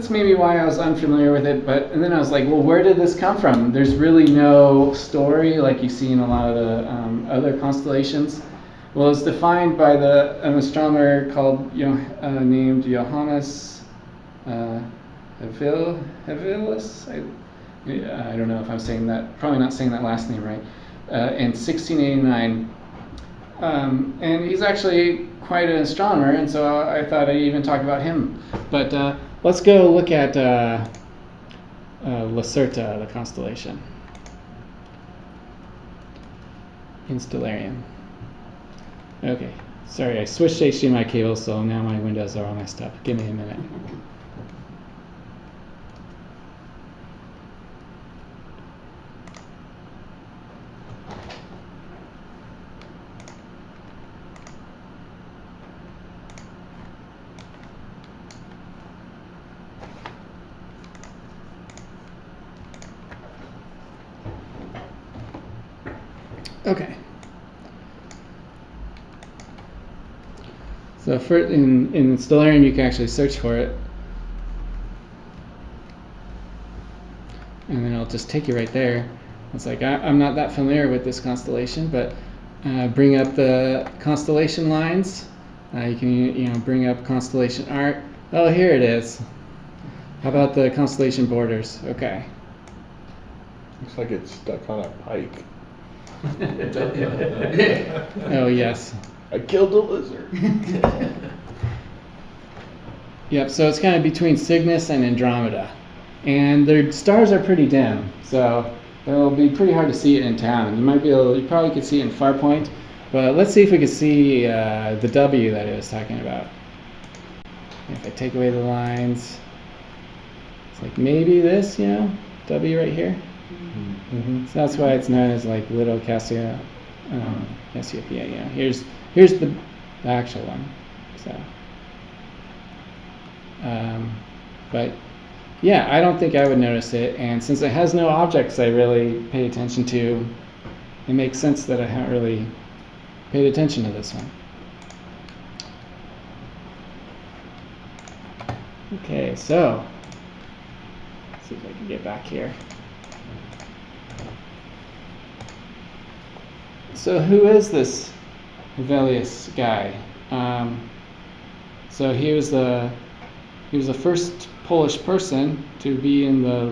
maybe why I was unfamiliar with it. And then I was like, well, where did this come from? There's really no story like you see in a lot of the other constellations. Well, it's defined by an astronomer named Johannes Hevelius. I don't know if I'm saying that. Probably not saying that last name right. In 1689, and he's actually quite an astronomer, and so I thought I'd even talk about him. But let's go look at Lacerta, the constellation, in Stellarium. Okay, sorry, I switched HDMI cables, so now my windows are all messed up. Give me a minute. Okay. So for in Stellarium, you can actually search for it, and then it'll just take you right there. It's like I'm not that familiar with this constellation, but bring up the constellation lines. You can bring up constellation art. Oh, here it is. How about the constellation borders? Okay. Looks like it's stuck on a pike. Oh yes. I killed a lizard. Yep. So it's kind of between Cygnus and Andromeda, and their stars are pretty dim, so it'll be pretty hard to see it in town. You probably could see it in Farpoint, but let's see if we can see the W that it was talking about. If I take away the lines, it's like maybe this, W right here. Mm-hmm. So that's why it's known as like Little Cassiopeia. Cassiopeia. Here's the actual one. So, but yeah, I don't think I would notice it. And since it has no objects I really pay attention to, it makes sense that I haven't really paid attention to this one. Okay, so let's see if I can get back here. So who is this Hevelius guy? So he was the first Polish person to be in the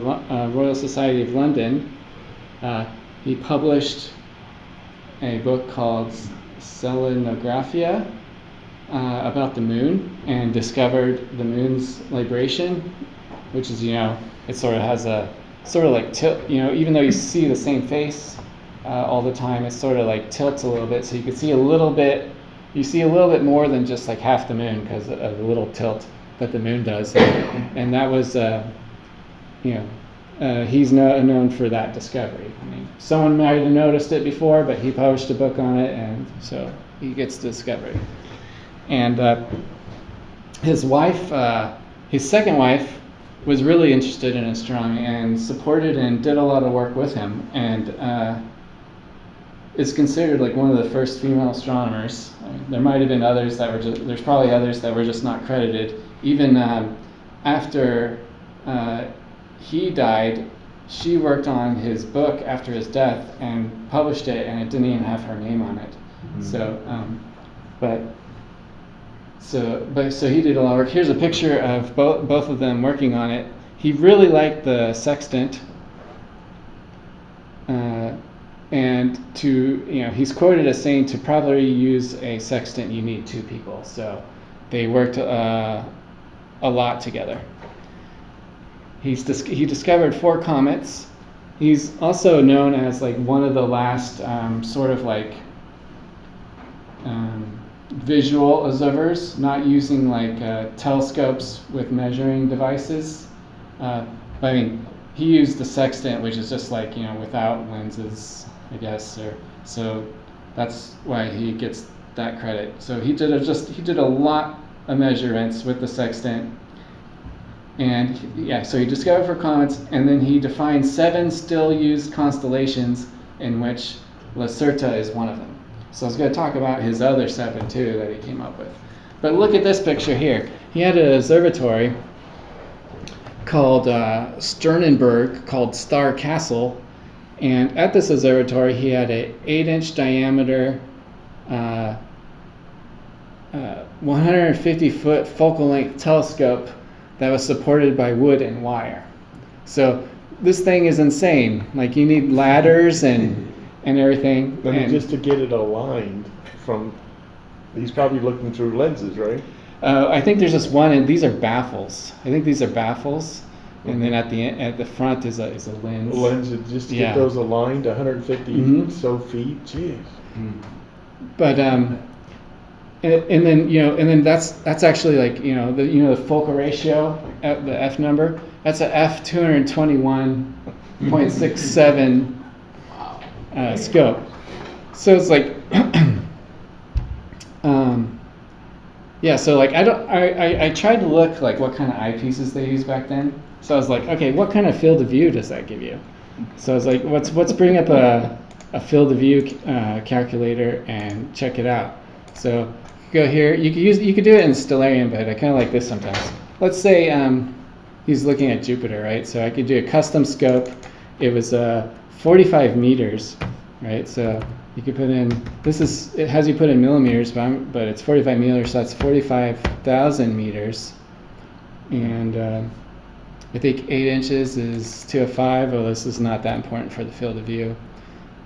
Royal Society of London. He published a book called Selenographia about the moon, and discovered the moon's libration, which is, it sort of has a sort of like tilt, even though you see the same face all the time, it sort of like tilts a little bit, so you can see a little bit more than just like half the moon because of the little tilt that the moon does. And that was, he's known for that discovery. I mean, someone might have noticed it before, but he published a book on it, and so he gets the discovery. And his wife, his second wife, was really interested in astronomy and supported and did a lot of work with him, and is considered like one of the first female astronomers. I mean, there might have been others that were there's probably others that were just not credited. Even after he died, she worked on his book after his death and published it, and it didn't even have her name on it. Mm-hmm. So he did a lot of work. Here's a picture of both of them working on it. He really liked the sextant, and he's quoted as saying to properly use a sextant you need two people. So they worked a lot together. He discovered 4 comets. He's also known as like one of the last sort of like visual observers, not using like telescopes with measuring devices. But I mean, he used the sextant, which is just like without lenses, I guess. So that's why he gets that credit. So he did a lot of measurements with the sextant, and so he discovered 4 comets, and then he defined 7 still used constellations, in which Lacerta is one of them. So I was going to talk about his other 7 too that he came up with. But look at this picture here. He had an observatory called Sternenberg, called Star Castle, and at this observatory he had an 8-inch diameter, 150-foot focal length telescope that was supported by wood and wire. So this thing is insane. Like, you need ladders and everything. And just to get it aligned he's probably looking through lenses, right? I think there's just one, and these are baffles. I think these are baffles, and then at the front is a lens. Lenses, just to get those aligned, 150 so feet. Jeez. But and then that's actually like the focal ratio, the f number. That's a f 221.67 scope. So it's like so like I tried to look like what kind of eyepieces they used back then. So I was like, okay, what kind of field of view does that give you? So I was like, let's bring up a field of view calculator and check it out. So go here. You could do it in Stellarium, but I kind of like this sometimes. Let's say he's looking at Jupiter, right? So I could do a custom scope. It was 45 meters, right? So you could put in, it has you put in millimeters, but it's 45 meters, so that's 45,000 meters. And I think 8 inches is 205. Oh, this is not that important for the field of view.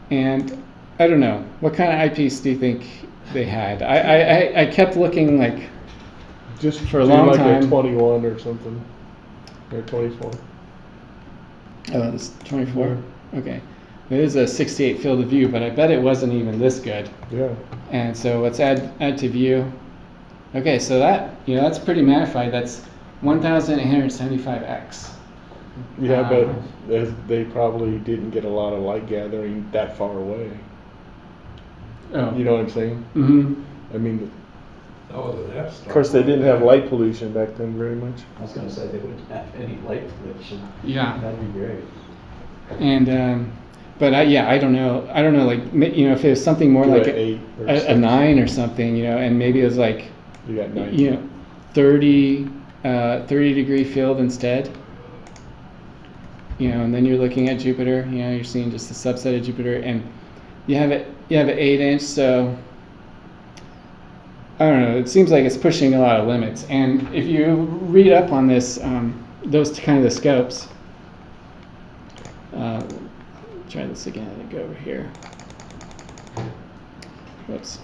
And I don't know, what kind of eyepiece do you think they had? I kept looking like Just for a do long like time. a 21 or something, or 24. Oh, this 24? Okay. It is a 68 field of view, but I bet it wasn't even this good. Yeah. And so let's add to view. Okay, so that's pretty magnified. That's 1,875x. Yeah, but they probably didn't get a lot of light gathering that far away. Oh. You know what I'm saying? Mm-hmm. I mean, Oh, that's. of course, they didn't have light pollution back then very much. I was gonna say they wouldn't have any light pollution. Yeah. That'd be great. And but I don't know. Like if it was something more Do like a 8 or a 6. 9 or something, and maybe it was like You got 9. 30 degree field instead. And then you're looking at Jupiter. You're seeing just a subset of Jupiter, and you have an 8 inch. So I don't know. It seems like it's pushing a lot of limits. And if you read up on this, those kind of the scopes. Try this again and go over here. Whoops.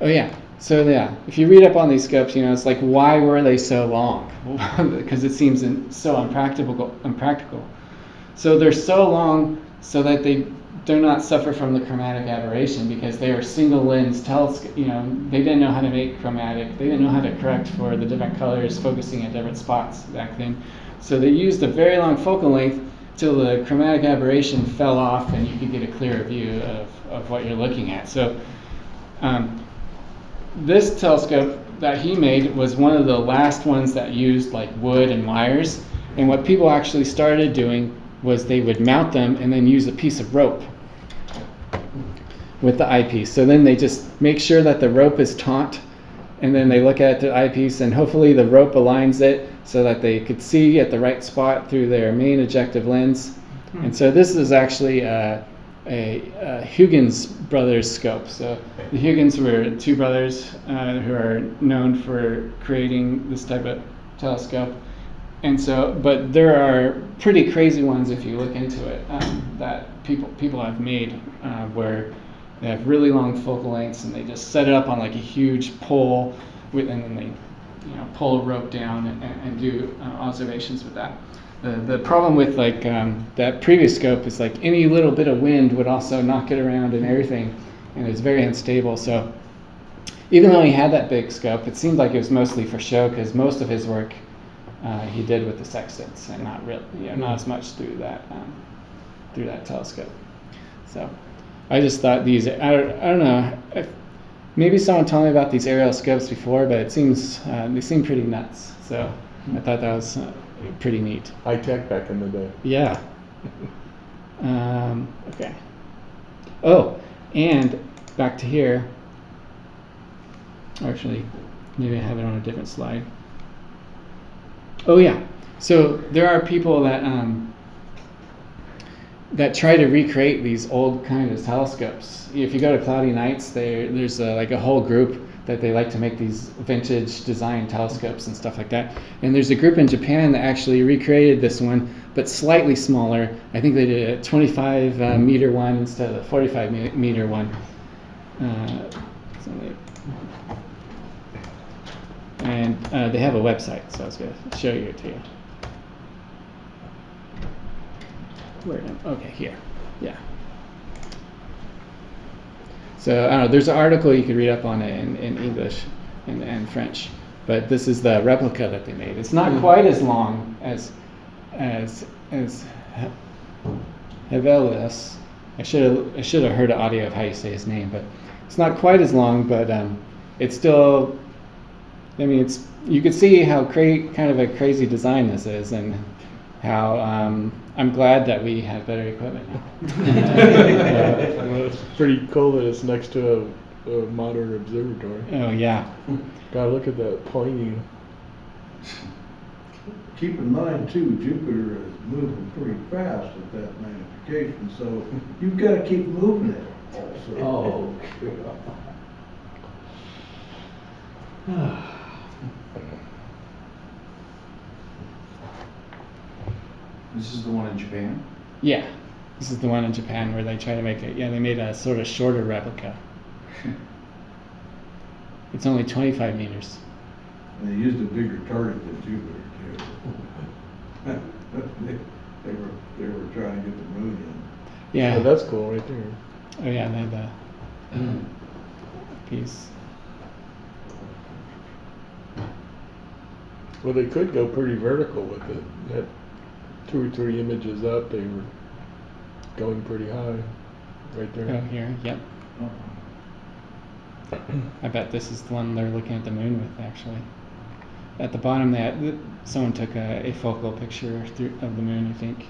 Oh yeah. So yeah, if you read up on these scopes, it's like, why were they so long? Because it seems so impractical. So they're so long so that they do not suffer from the chromatic aberration, because they were single lens telescope. They didn't know how to make chromatic. They didn't know how to correct for the different colors focusing at different spots back then. So they used a very long focal length till the chromatic aberration fell off and you could get a clearer view of what you're looking at. So this telescope that he made was one of the last ones that used like wood and wires. And what people actually started doing was they would mount them and then use a piece of rope with the eyepiece. So then they just make sure that the rope is taut, and then they look at the eyepiece, and hopefully the rope aligns it so that they could see at the right spot through their main objective lens. And so this is actually a Huygens brothers scope. So the Huygens were two brothers who are known for creating this type of telescope. And so, but there are pretty crazy ones if you look into it that people have made where they have really long focal lengths and they just set it up on like a huge pole and then they pull a rope down and do observations with that. The problem with like that previous scope is like any little bit of wind would also knock it around and everything, and it's very unstable. So even though he had that big scope, it seemed like it was mostly for show, because most of his work he did with the sextants and not really, not as much through that telescope. So I just thought these, I don't know, maybe someone told me about these aerial scopes before, but it seems they seem pretty nuts. So I thought that was pretty neat. High tech back in the day. Yeah. Okay. Oh, and back to here. Actually, maybe I have it on a different slide. Oh yeah. So there are people that that try to recreate these old kind of telescopes. If you go to Cloudy Nights, there's like a whole group that they like to make these vintage design telescopes and stuff like that. And there's a group in Japan that actually recreated this one, but slightly smaller. I think they did a 25 meter one instead of the 45 meter one. And they have a website, so I was going to show it to you. Okay, here. Yeah. So I don't know, there's an article you could read up on it in English and French, but this is the replica that they made. It's not quite as long as Hevelius. I should have heard an audio of how you say his name, but it's not quite as long, but it's still, I mean, you could see how kind of a crazy design this is, and how I'm glad that we have better equipment now. Well, it's pretty cool that it's next to a modern observatory. Oh, yeah. God, look at that plane. Keep in mind too, Jupiter is moving pretty fast at that magnification, so you've gotta keep moving it also. Oh, This is the one in Japan? Yeah. This is the one in Japan where they try to make it. Yeah, they made a sort of shorter replica. It's only 25 meters. And they used a bigger target than Jupiter too. They were trying to get the moon in. Yeah. Oh, that's cool right there. Oh, yeah, they had the piece. Well, they could go pretty vertical with it. That 2 or 3 images up, they were going pretty high right Oh, there. here. Yep. I bet this is the one they're looking at the moon with, actually. At the bottom, someone took a focal picture of the moon, I think.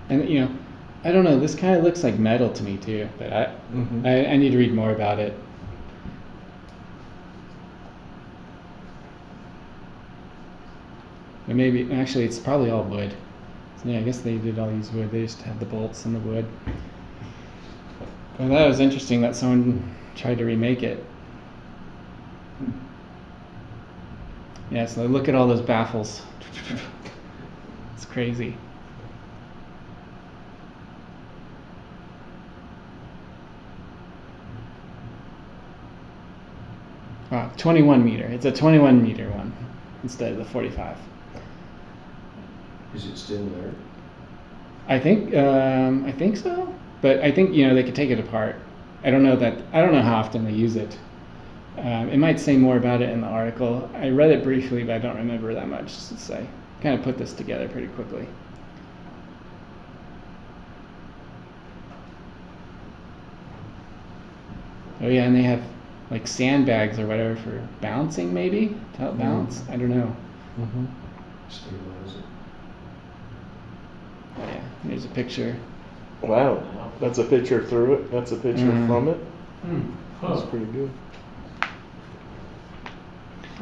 And, you know, I don't know, this kind of looks like metal to me, too, but Mhm. I need to read more about it. Or maybe, actually, it's probably all wood. So, yeah, I guess they did all use wood. They just had the bolts and the wood. Well, that was interesting that someone tried to remake it. Yeah, so look at all those baffles. It's crazy. Wow, 21 meter. It's a 21 meter one instead of the 45. Is it still there? I think so, but I think they could take it apart. I don't know how often they use it. It might say more about it in the article. I read it briefly, but I don't remember that much to say. Kind of put this together pretty quickly. Oh yeah, and they have like sandbags or whatever for bouncing, maybe to help balance. I don't know. Mhm. Stabilize it. Oh yeah, there's a picture. Wow, that's a picture through it. That's a picture Mhm. from it. huh. That's pretty good.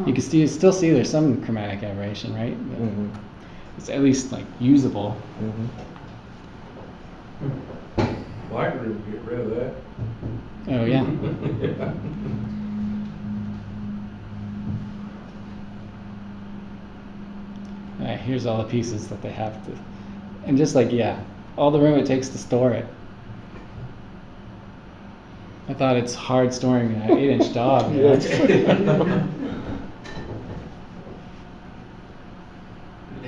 You can still see there's some chromatic aberration, right? But Mhm. it's at least like usable. Mhm. Lightroom would get rid of that. Oh yeah. Alright, here's all the pieces that they have to, and just like all the room it takes to store it. I thought it's hard storing an 8-inch dog. Yes. They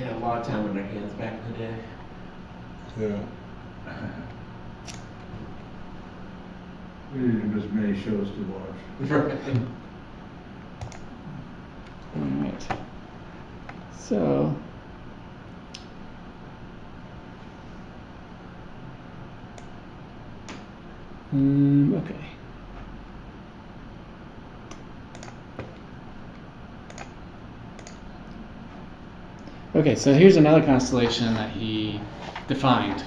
had a lot of time on their hands back in the day. Yeah. We didn't have as many shows to watch. Right. Alright. So. Okay. Okay, so here's another constellation that he defined.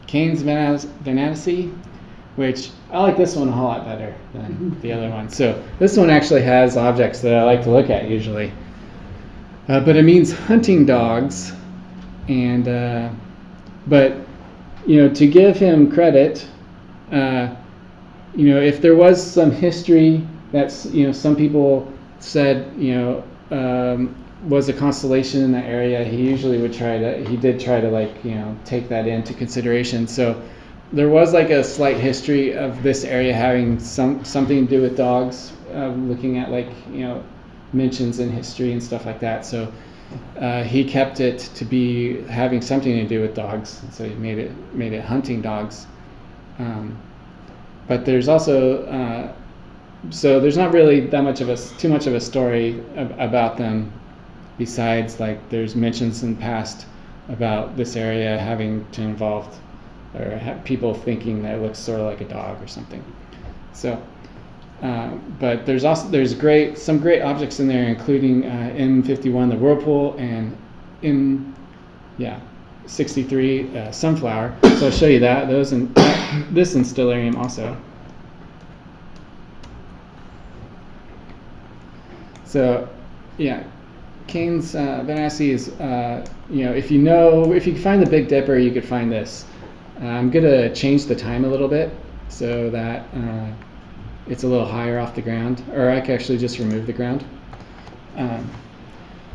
Canes Venatici, which I like this one a whole lot better than the other one. So this one actually has objects that I like to look at usually. But it means hunting dogs, and but to give him credit, if there was some history that's some people said was a constellation in that area, he did try to take that into consideration. So there was like a slight history of this area having something to do with dogs, looking at mentions in history and stuff like that. So he kept it to be having something to do with dogs. So he made it hunting dogs. But there's also so there's not really too much of a story about them, besides there's mentions in the past about this area having to involve people thinking that it looks sort of like a dog or something. So But there's some great objects in there, including M51, the Whirlpool, and M63 Sunflower. So I'll show you those and this in Stellarium also. So yeah, Kane's Venassi is if you can find the Big Dipper, you could find this. I'm gonna change the time a little bit so that it's a little higher off the ground, or I can actually just remove the ground.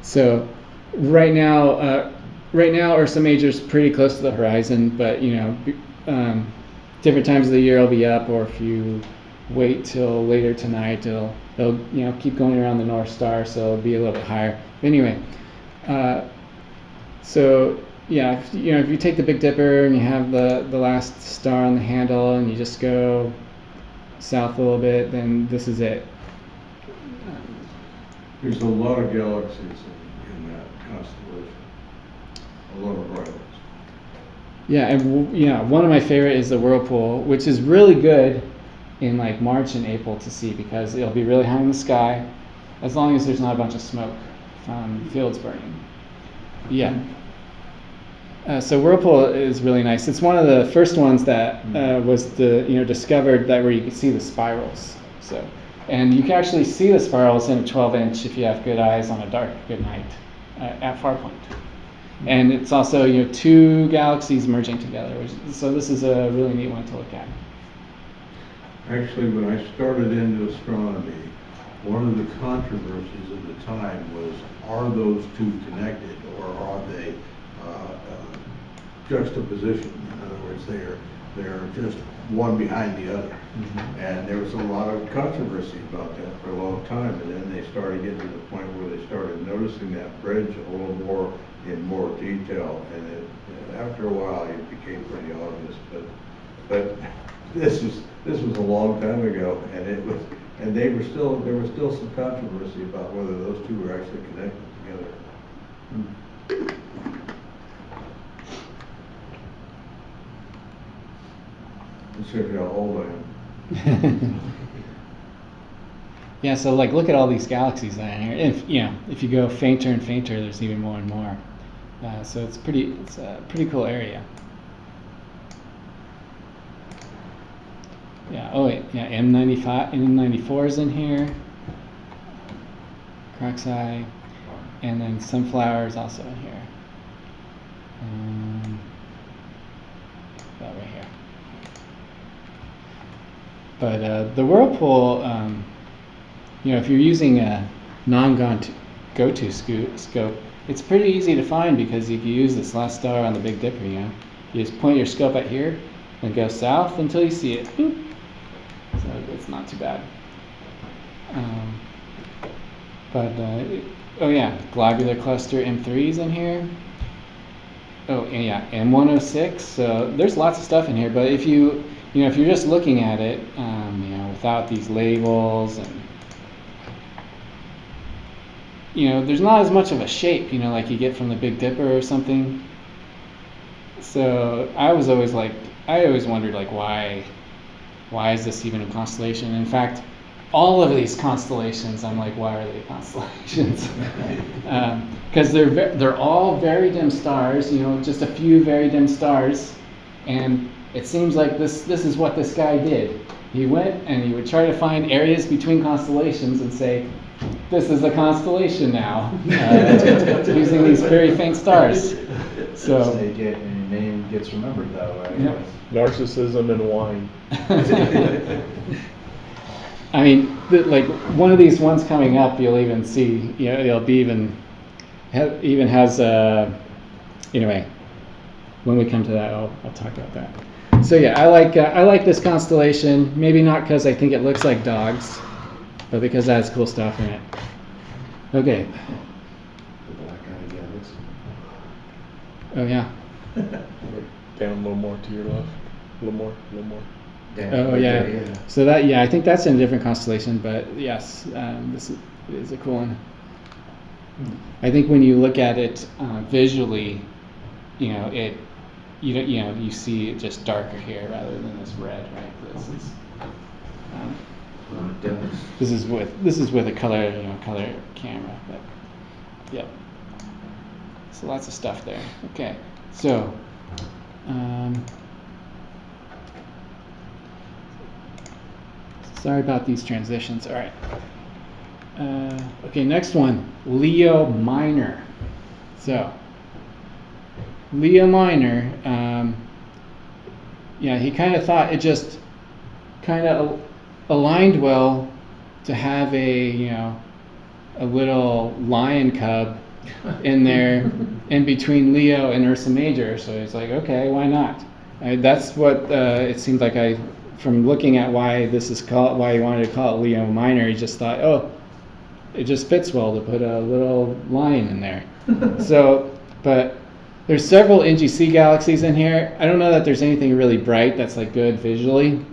So right now Ursa Major's pretty close to the horizon, but different times of the year it'll be up, or if you wait till later tonight, it'll keep going around the North Star, so it'll be a little bit higher. Anyway, so yeah, if you take the Big Dipper and you have the last star on the handle, and you just go south a little bit, then this is it. There's a lot of galaxies in that constellation. A lot of bright ones. Yeah, and one of my favorite is the Whirlpool, which is really good in like March and April to see, because it'll be really high in the sky, as long as there's not a bunch of smoke from fields burning. Yeah. So Whirlpool is really nice. It's one of the first ones that was discovered that where you could see the spirals. So, and you can actually see the spirals in a 12-inch if you have good eyes on a good night at Farpoint. And it's also two galaxies merging together. So this is a really neat one to look at. Actually, when I started into astronomy, one of the controversies at the time was, are those two connected, or are they juxtaposition? In other words, they're just one behind the other. Mm-hmm. And there was a lot of controversy about that for a long time, and then they started getting to the point where they started noticing that bridge a little more in more detail, and after a while it became pretty obvious. But this was a long time ago, and there was still some controversy about whether those two were actually connected together. Let's see how old I am. Yeah, so like look at all these galaxies that are here. If you go fainter and fainter, there's even more and more. So it's a pretty cool area. Yeah. Oh wait. Yeah. M94 is in here. Croxi, and then Sunflower is also in here. Right here. But the Whirlpool, if you're using a non-go-to scope, it's pretty easy to find, because you can use this last star on the Big Dipper. You just point your scope at here and go south until you see it. Boop. So it's not too bad. Globular cluster M3's in here. Oh, and yeah, M106. So there's lots of stuff in here. But if you're just looking at it, without these labels, and there's not as much of a shape, like you get from the Big Dipper or something. So I always wondered, like, why is this even a constellation? In fact, all of these constellations, I'm like, why are they constellations? Because they're all very dim stars, just a few very dim stars, and it seems like this is what this guy did. He went and he would try to find areas between constellations and say, this is a constellation now, using these very faint stars. So your name gets remembered that way. Yep. Narcissism and wine. I mean, like one of these ones coming up, you'll even see, it'll be even has anyway. When we come to that, I'll talk about that. So yeah, I like this constellation. Maybe not because I think it looks like dogs, but because it has cool stuff in it. Okay. The Black Eye Galaxy. Oh yeah. Down a little more to your left. A little more. Oh yeah. So I think that's in a different constellation, but yes, this is a cool one. I think when you look at it visually, you see it just darker here rather than this red, right? This is, It does. This is with a color, color camera, but yep. So lots of stuff there. Okay, so sorry about these transitions. All right. Okay, next one, Leo Minor. So Leo Minor, yeah, he kind of thought it just kind of aligned well to have a little lion cub in there in between Leo and Ursa Major. So he's like, okay, why not? That's what it seemed like. From looking at why he wanted to call it Leo Minor, he just thought, oh, it just fits well to put a little lion in there. So, but there's several NGC galaxies in here. I don't know that there's anything really bright that's like good visually.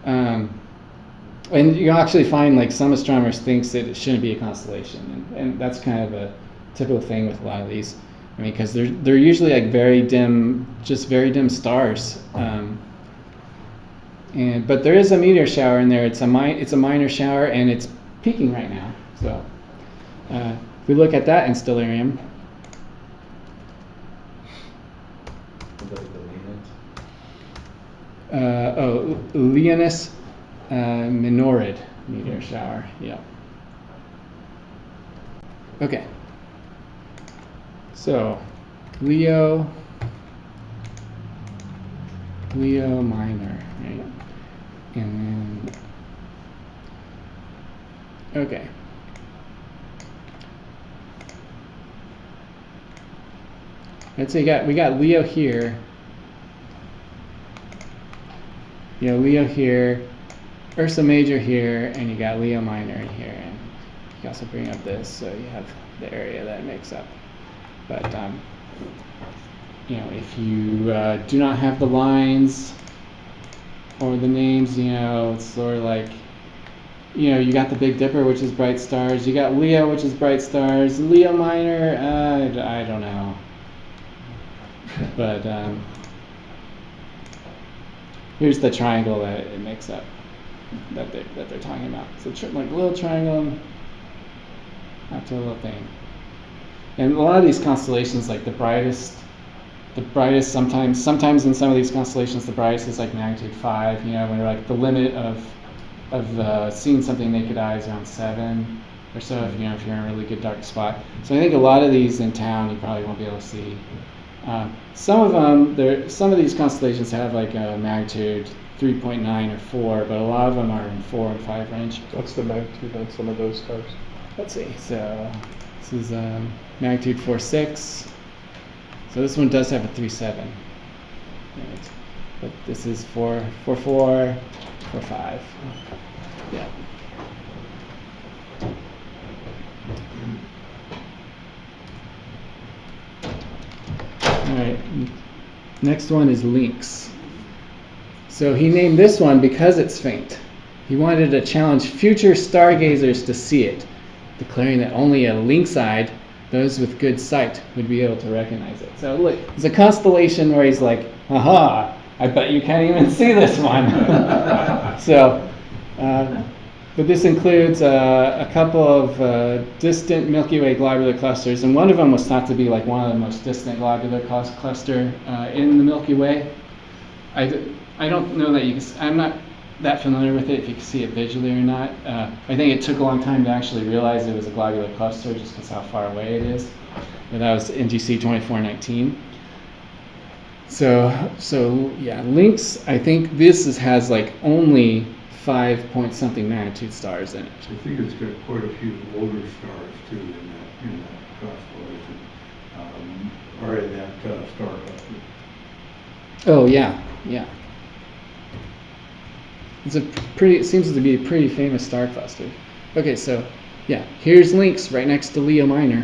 And you actually find like some astronomers thinks that it shouldn't be a constellation, and that's kind of a typical thing with a lot of these. I mean, because they're usually like very dim stars. But there is a meteor shower in there. It's a minor shower, and it's peaking right now. So if we look at that in Stellarium. Leonis Minorid meteor shower. Yeah. Okay. So, Leo Minor, right? And then, okay. Let's say we got Leo here. Leo here, Ursa Major here, and you got Leo Minor in here. And you can also bring up this, so you have the area that it makes up. But if you do not have the lines or the names, it's sort of like, you got the Big Dipper, which is bright stars. You got Leo, which is bright stars. Leo Minor, I don't know. But here's the triangle that it makes up, that they're talking about. So like a little triangle after a little thing. And a lot of these constellations, like the brightest sometimes in some of these constellations, the brightest is like magnitude 5. When they're like the limit of seeing something naked eye is around 7 or so. If you're in a really good dark spot. So I think a lot of these in town you probably won't be able to see. Some of these constellations have like a magnitude 3.9 or 4, but a lot of them are in 4 and 5 range. What's the magnitude on some of those stars? Let's see. So this is magnitude 4.6. So this one does have a 3.7. Right. But this is 4.4, 4.5. Yeah. All right, next one is Lynx. So he named this one because it's faint. He wanted to challenge future stargazers to see it, declaring that only a lynx-eyed, those with good sight, would be able to recognize it. So look, it's a constellation where he's like, haha, I bet you can't even see this one. So, but this includes a couple of distant Milky Way globular clusters, and one of them was thought to be like one of the most distant globular cluster in the Milky Way. I don't know that I'm not that familiar with it, if you can see it visually or not. I think it took a long time to actually realize it was a globular cluster just because how far away it is. But that was NGC 2419. So yeah, Lynx, I think this has like only 5 point something magnitude stars in it. I think it's got quite a few older stars too in that constellation, or in that star cluster. Oh yeah. It seems to be a pretty famous star cluster. Okay, so yeah, here's Lynx right next to Leo Minor,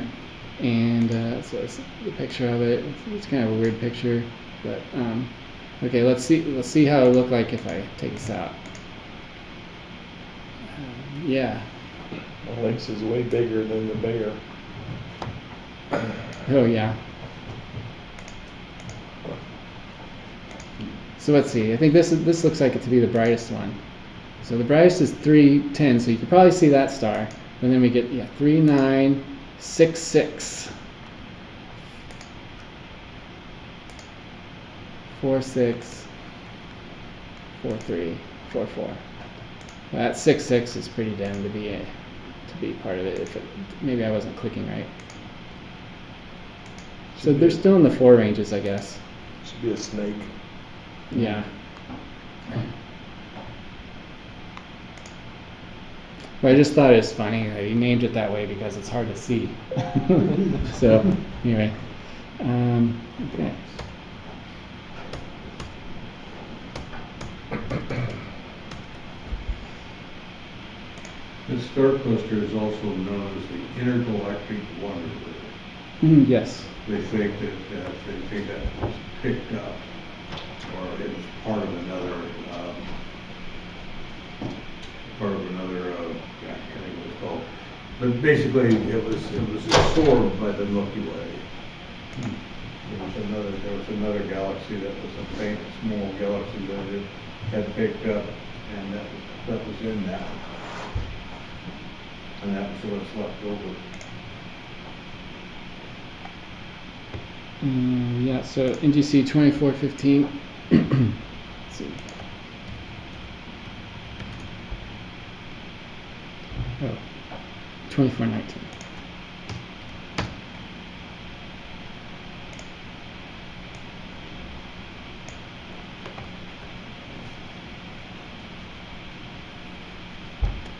and so it's the picture of it. It's kind of a weird picture, but okay, let's see how it would look like if I take this out. Yeah. The Lynx is way bigger than the bear. Oh yeah. So let's see. I think this looks like it to be the brightest one. So the brightest is 310, so you can probably see that star. And then we get 3966. 464344. That 66 is pretty dim to be part of it. Maybe I wasn't clicking right. So they're still in the 4 ranges, I guess. Should be a snake. Yeah. But I just thought it was funny that he named it that way because it's hard to see. So anyway, okay. This star cluster is also known as the intergalactic wonder. Yes. They think that was picked up, or it was part of another, I can't think what it's called. But basically, it was absorbed by the Milky Way. There was another galaxy that was a faint, small galaxy that it had picked up, and that was in that. And that was what's left over. Yeah, so NGC 2415. Let's see. Oh, 2419.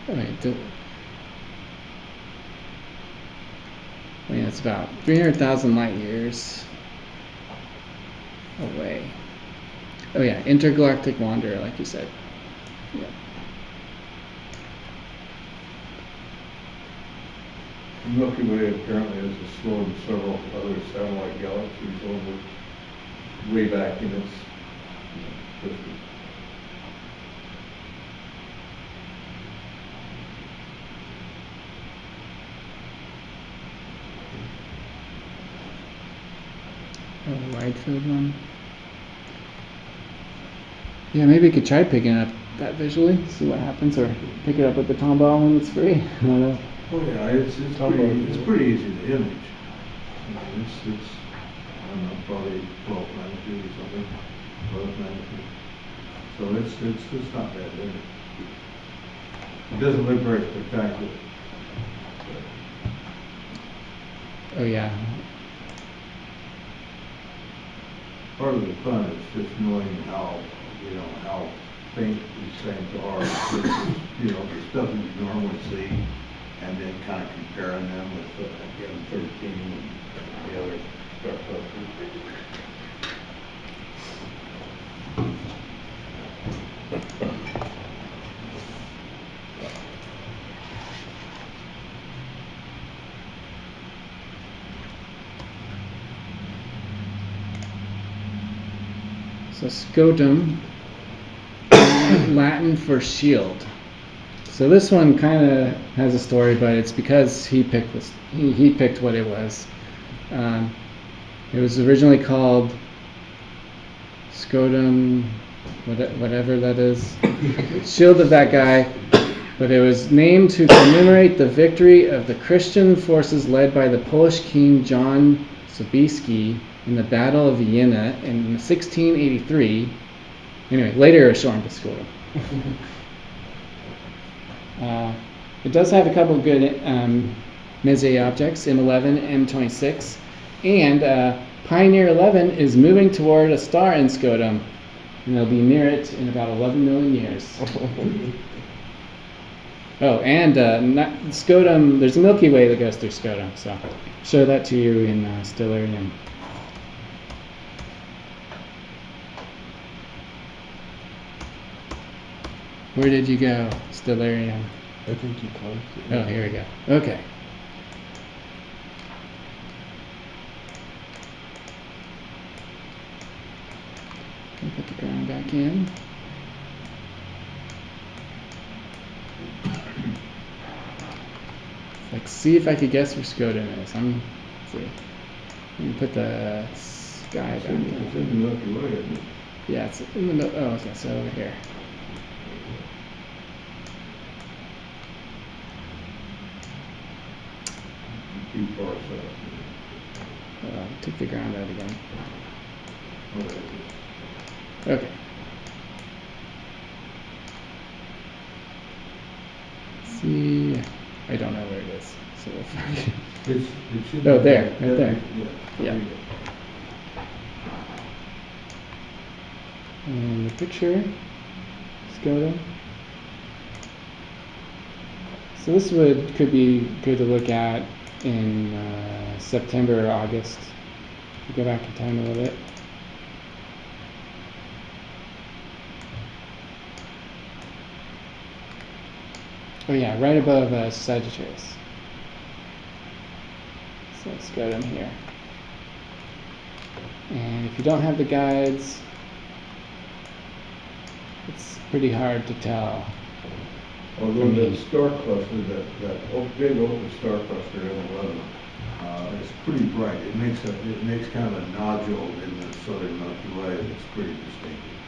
All right, it's about 300,000 light years away. Oh yeah, intergalactic wanderer, like you said. Yeah. The Milky Way apparently has absorbed several other satellite galaxies over way back in its history. Oh, the wide field one. Yeah, maybe you could try picking up that visually, see what happens, or pick it up with the tomball when it's free. I don't know. Oh yeah, it's pretty easy to image. I mean, it's I don't know, probably 12 magnitude or something, 12 magnitude. So it's not bad image. It doesn't look very spectacular. Oh yeah. Part of the fun is just knowing how faint these things are. Versus, the stuff that you normally see, and then kind of comparing them with M13 and the other star clusters. So scotum, Latin for shield. So this one kind of has a story, but it's because he picked this. He picked what it was. It was originally called Scotum, whatever that is, shield of that guy. But it was named to commemorate the victory of the Christian forces led by the Polish king John Sobieski in the Battle of Vienna in 1683. Anyway, later it was shortened to Scotum. It does have a couple of good Messier objects, M11, M26, and Pioneer 11 is moving toward a star in Scotum, and they'll be near it in about 11 million years. Oh, and Scotum, there's a Milky Way that goes through Scotum, so I'll show that to you in Stellarium. Where did you go, Stellarium? I think you closed it. Oh, here we go. Okay. Put the ground back in. Like, see if I could guess where Scotum is. Let's see. Let me put the sky back in. It's in the Milky Way, isn't it? Yeah, it's in the middle. Oh, okay, so over here. Took the ground out again. Okay. Let's see, I don't know where it is, so we'll find it. It should Oh, be- there, right there. Yeah. Yeah. And the picture, SCOTUM. So this could be good to look at in September or August. Go back in time a little bit. Oh yeah, right above Sagittarius. So let's go down here. And if you don't have the guides, it's pretty hard to tell. Although the star cluster, that big open star cluster in 11, is pretty bright. It makes kind of a nodule in the southern Milky Way that's pretty distinctive.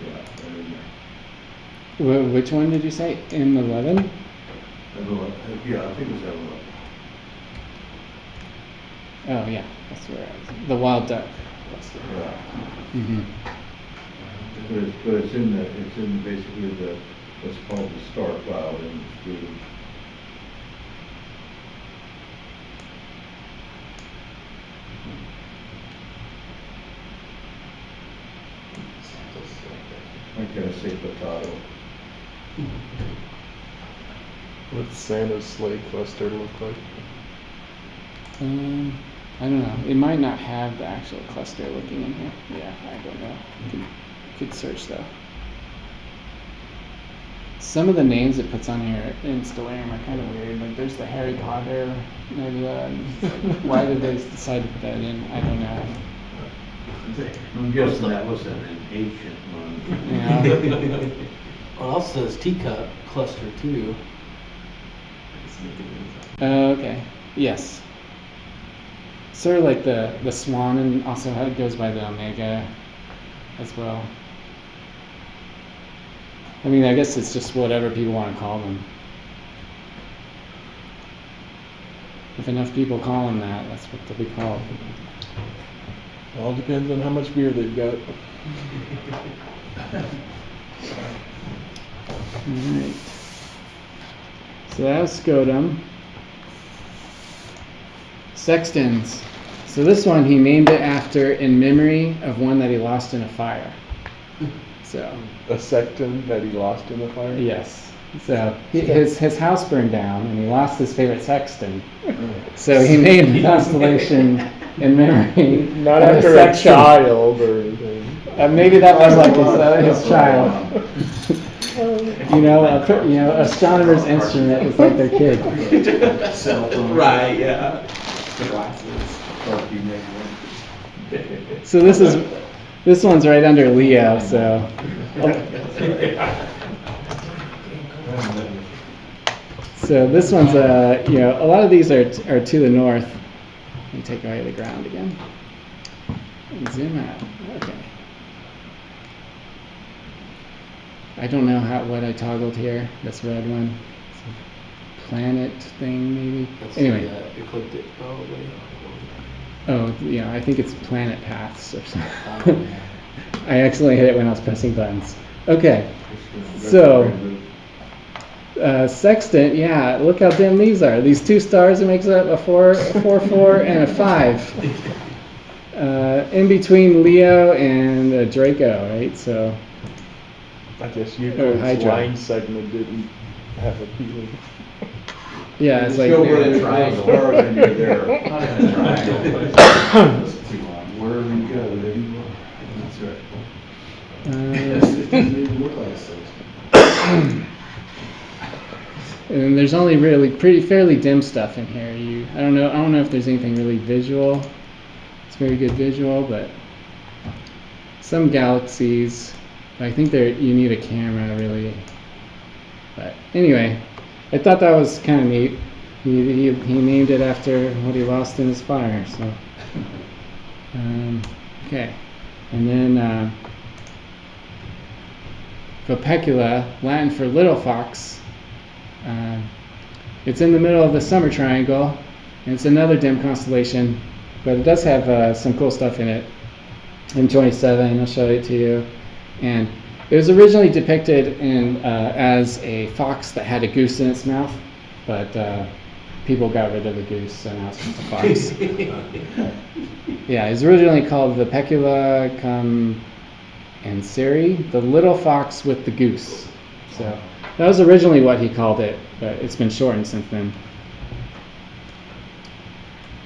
Yeah, right in there. Which one did you say? M11? Yeah, I think it was 11. Oh yeah, that's where I was. The wild duck. Yeah. Mm-hmm. But it's in basically what's called the star cloud in the street. Like I say, potato. What's Santa's sleigh cluster look like? I don't know. It might not have the actual cluster looking in here. Yeah, I don't know. Could search though. Some of the names it puts on here in Stellarium are kind of weird. Like there's the Harry Potter nebula. Why did they decide to put that in? I don't know. I'm guessing that was an ancient one. Yeah. Well, it also says teacup cluster too. Okay. Yes. Sort of like the swan, and also how it goes by the omega as well. I mean, I guess it's just whatever people want to call them. If enough people call them that, that's what they'll be called. All depends on how much beer they've got. Alright. So that was SCOTUM. Sextons. So this one he named it after in memory of one that he lost in a fire. So A sexton that he lost in the fire? yes. So his house burned down and he lost his favorite sexton. So he named the constellation in memory. Not of after a sexton. child or anything. Maybe that was like his child. You know, astronomer's instrument is like their kid. Right, yeah. The glasses. So this one's right under Leo. So this one's a lot of these are to the north. Let me take away the ground again and zoom out. Okay. I don't know what I toggled here. This red one. It's a planet thing maybe. That's Anyway. the ecliptic. Oh, wait. Oh, yeah, I think it's planet paths or something. Oh, I accidentally hit it when I was pressing buttons. Okay, so sextant, yeah, look how dim these are. These two stars, it makes up a 4, and a 5. In between Leo and Draco, right? So I guess Euclid's Hydra. line segment didn't have appealing. yeah, it's like Show where there's no stars and you're there. Not in a triangle, but it's too long. Wherever you go, there you are. That's right. It doesn't even look like a six. and there's only really fairly dim stuff in here. I don't know if there's anything really visual. It's very good visual, but some galaxies, I think you need a camera really. But anyway, I thought that was kind of neat. He named it after what he lost in his fire. So okay, and then Vulpecula, Latin for little fox. It's in the middle of the Summer Triangle, and it's another dim constellation, but it does have some cool stuff in it. M27, I'll show it to you. And it was originally depicted as a fox that had a goose in its mouth, but people got rid of the goose, so now it's just a fox. Yeah, it was originally called Vipecula campanseri, the little fox with the goose. So that was originally what he called it, but it's been shortened since then.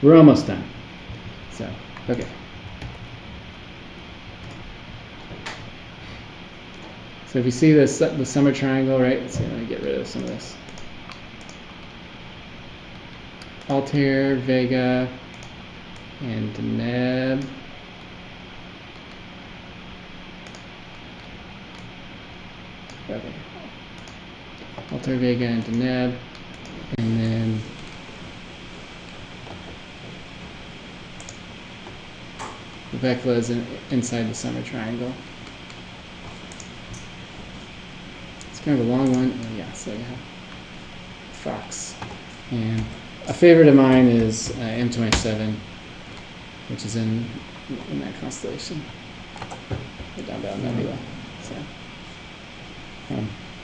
We're almost done. So, okay. So if you see the Summer Triangle, right? Let's see, let me get rid of some of this. Altair, Vega, and Deneb. Okay. Altair, Vega, and Deneb. And then Vecla is inside the Summer Triangle. It's kind of a long one. Oh, yeah, so you have Fox. And a favorite of mine is M27, which is in that constellation. Down Nebula. So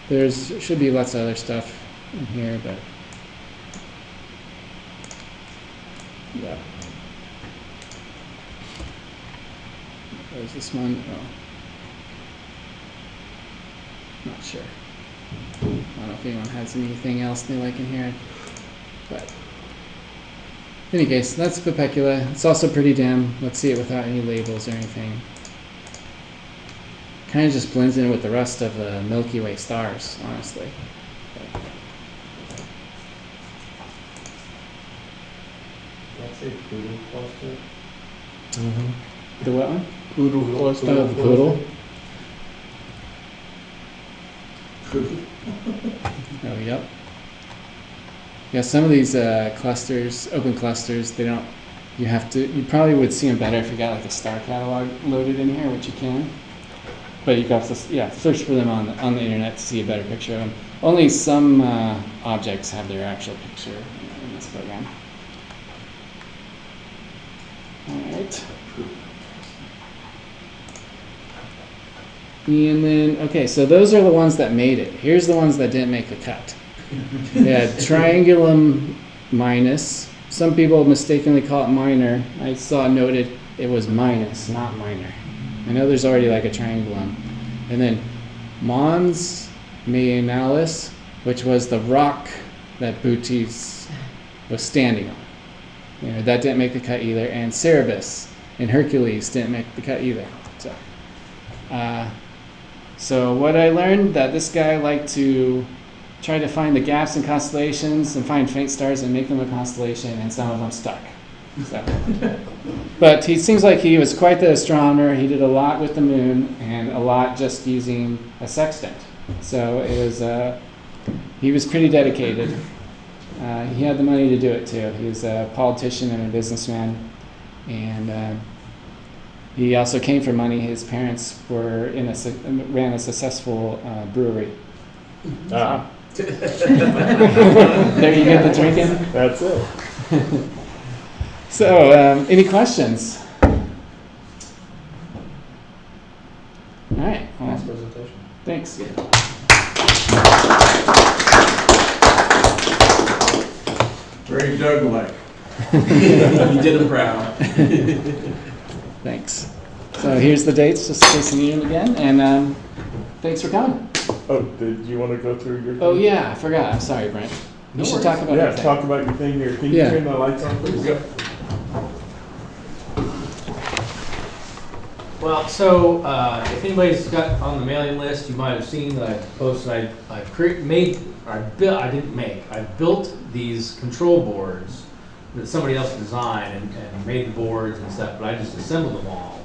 there's should be lots of other stuff in here, but yeah. There's this one. Oh, not sure. I don't know if anyone has anything else they like in here, but in any case, that's Vipecula. It's also pretty dim. Let's see it without any labels or anything. Kind of just blends in with the rest of the Milky Way stars, honestly. That's a poodle cluster. Mm-hmm. The what one? Poodle cluster. Oh, the poodle. Oh, yep. Yeah, some of these clusters, open clusters, they don't. You probably would see them better if you got like a star catalog loaded in here, which you can. But you got to, search for them on the internet to see a better picture of them. Only some objects have their actual picture in this program. All right. And then, okay, so those are the ones that made it. Here's the ones that didn't make the cut. They had Triangulum minus. Some people mistakenly call it minor. I saw noted it was minus, not minor. I know there's already like a triangulum. And then Mons Mayonalis, which was the rock that Bootes was standing on. That didn't make the cut either. And Cerberus and Hercules didn't make the cut either. So what I learned, that this guy liked to try to find the gaps in constellations and find faint stars and make them a constellation, and some of them stuck. So. But he seems like he was quite the astronomer. He did a lot with the moon and a lot just using a sextant. So it was he was pretty dedicated. He had the money to do it too. He was a politician and a businessman, and he also came for money. His parents were ran a successful brewery. Ah. There you get the drinking. That's it. So, any questions? All right. Well, Nice presentation. thanks. Very Doug-like. You did him proud. Thanks. So here's the dates, just in case you need them again. And thanks for coming. Oh, did you want to go through your thing? Oh yeah, I forgot. I'm sorry, Brent. You should talk about Yeah, your thing. talk about your thing here. Can you Yeah. turn the lights on, please? Yep. Well, so if anybody's got on the mailing list, you might have seen that I posted. I built these control boards that somebody else designed and made the boards and stuff, but I just assembled them all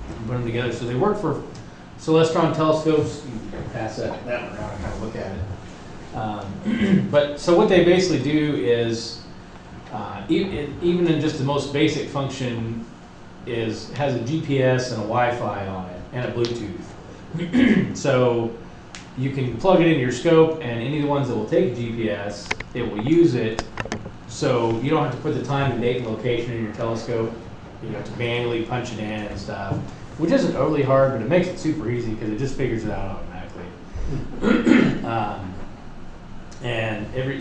and put them together. So they work for Celestron telescopes. You can pass that one around and kind of look at it. But so what they basically do is, even in just the most basic function, has a GPS and a Wi-Fi on it and a Bluetooth. So you can plug it into your scope, and any of the ones that will take GPS, it will use it. So you don't have to put the time, and date, and location in your telescope. You know, to manually punch it in and stuff, which isn't overly hard, but it makes it super easy because it just figures it out automatically.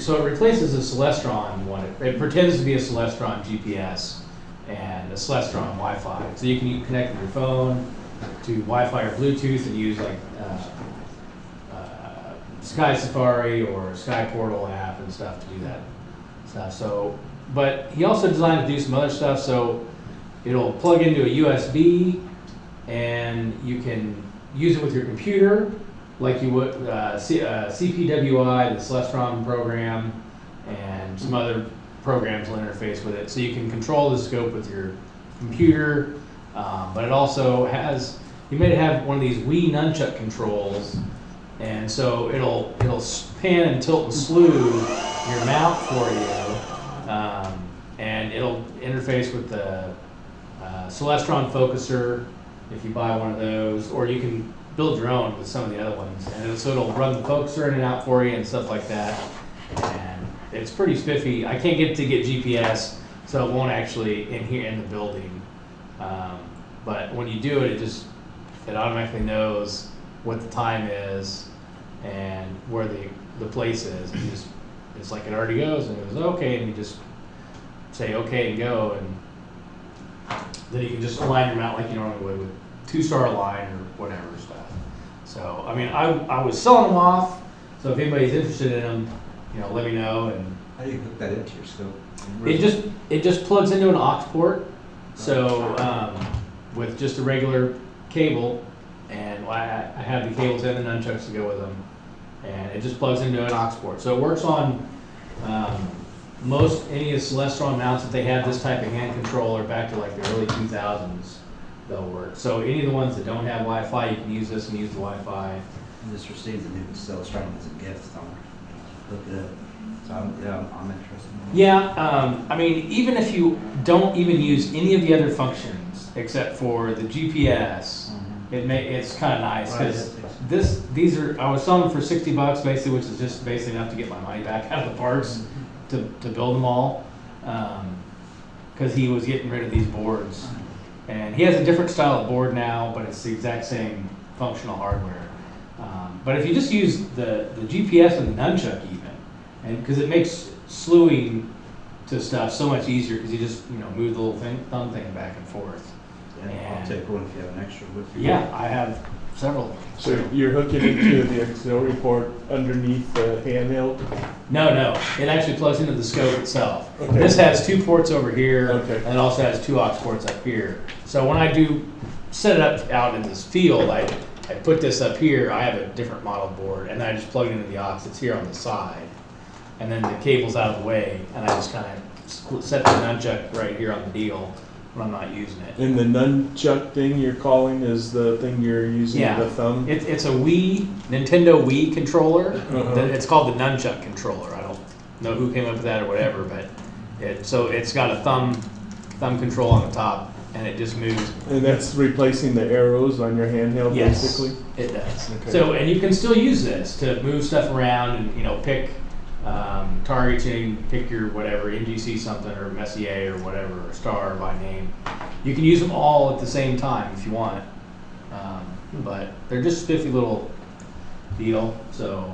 So it replaces the Celestron one. It pretends to be a Celestron GPS and a Celestron Wi-Fi. So you can connect with your phone to Wi-Fi or Bluetooth and use like Sky Safari or Sky Portal app and stuff to do that stuff. So, but he also designed to do some other stuff. So it'll plug into a USB, and you can use it with your computer, like you would CPWI, the Celestron program, and some other programs will interface with it. So you can control the scope with your computer, but it also has, you may have one of these Wii nunchuck controls, and so it'll pan and tilt and slew your mount for you, and it'll interface with the Celestron focuser if you buy one of those, or you can build your own with some of the other ones. And so it'll run the focuser in and out for you and stuff like that. And it's pretty spiffy. I can't get GPS, so it won't actually in here in the building. But when you do it, it automatically knows what the time is and where the place is. And it's like it already goes, and it goes okay, and you just say okay and go, and then you can just align your mount like you normally would with 2-star align or whatever stuff. So, I mean, I was selling them off, so if anybody's interested in them, you know, let me know. And How do you hook that into your scope? it just plugs into an aux port, so with just a regular cable, and I have the cables and the nunchucks to go with them, and it just plugs into an aux port. So it works on any of the Celestron mounts that they have this type of hand controller back to like the early 2000s, they'll work. So any of the ones that don't have Wi-Fi, you can use this and use the Wi-Fi. And this receives a new Celestron as a gift. Look it up. So I'm interested. Yeah, I mean, even if you don't even use any of the other functions except for the GPS, it's kind of nice because these are, I was selling them for $60 basically, which is just basically enough to get my money back out of the parts to build them all, because he was getting rid of these boards. And he has a different style of board now, but it's the exact same functional hardware. But if you just use the GPS and the nunchuck even, and because it makes slewing to stuff so much easier, because you just move the little thumb thing back and forth. Yeah, I'll take one if you have an extra with you. Yeah, I have several. So you're hooking into the auxiliary port underneath the handheld? No, it actually plugs into the scope itself. Okay. This has 2 ports over here, Okay. and it also has 2 aux ports up here. So when I do set it up out in this field, I put this up here. I have a different model board, and I just plug it into the aux. It's here on the side, and then the cable's out of the way, and I just kind of set the nunchuck right here on the deal when I'm not using it. And the nunchuck thing you're calling is the thing you're using Yeah, the thumb? it's a Nintendo Wii controller. Uh-huh. It's called the nunchuck controller. I don't know who came up with that or whatever, but it's got a thumb control on the top, and it just moves. And that's replacing the arrows on your handheld, Yes, basically? it does. Okay. So, and you can still use this to move stuff around and pick targets. You can pick your whatever NGC something or Messier or whatever, or Star by name. You can use them all at the same time if you want, but they're just a spiffy little deal. So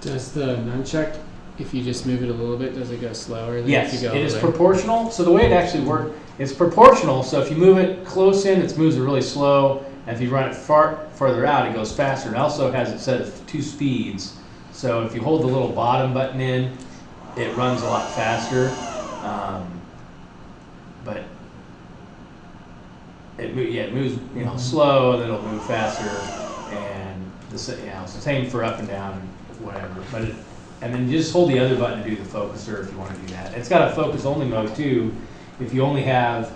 Does the nunchuck, if you just move it a little bit, does it go slower than yes, if you go it all is the way? proportional. So the way it actually works, it's proportional. So if you move it close in, it moves it really slow. And if you run it farther out, it goes faster. It also has it set at 2 speeds. So if you hold the little bottom button in, it runs a lot faster. But it moves slow, and then it'll move faster. And it's the same for up and down and whatever. But and then you just hold the other button to do the focuser if you want to do that. It's got a focus only mode too. If you only have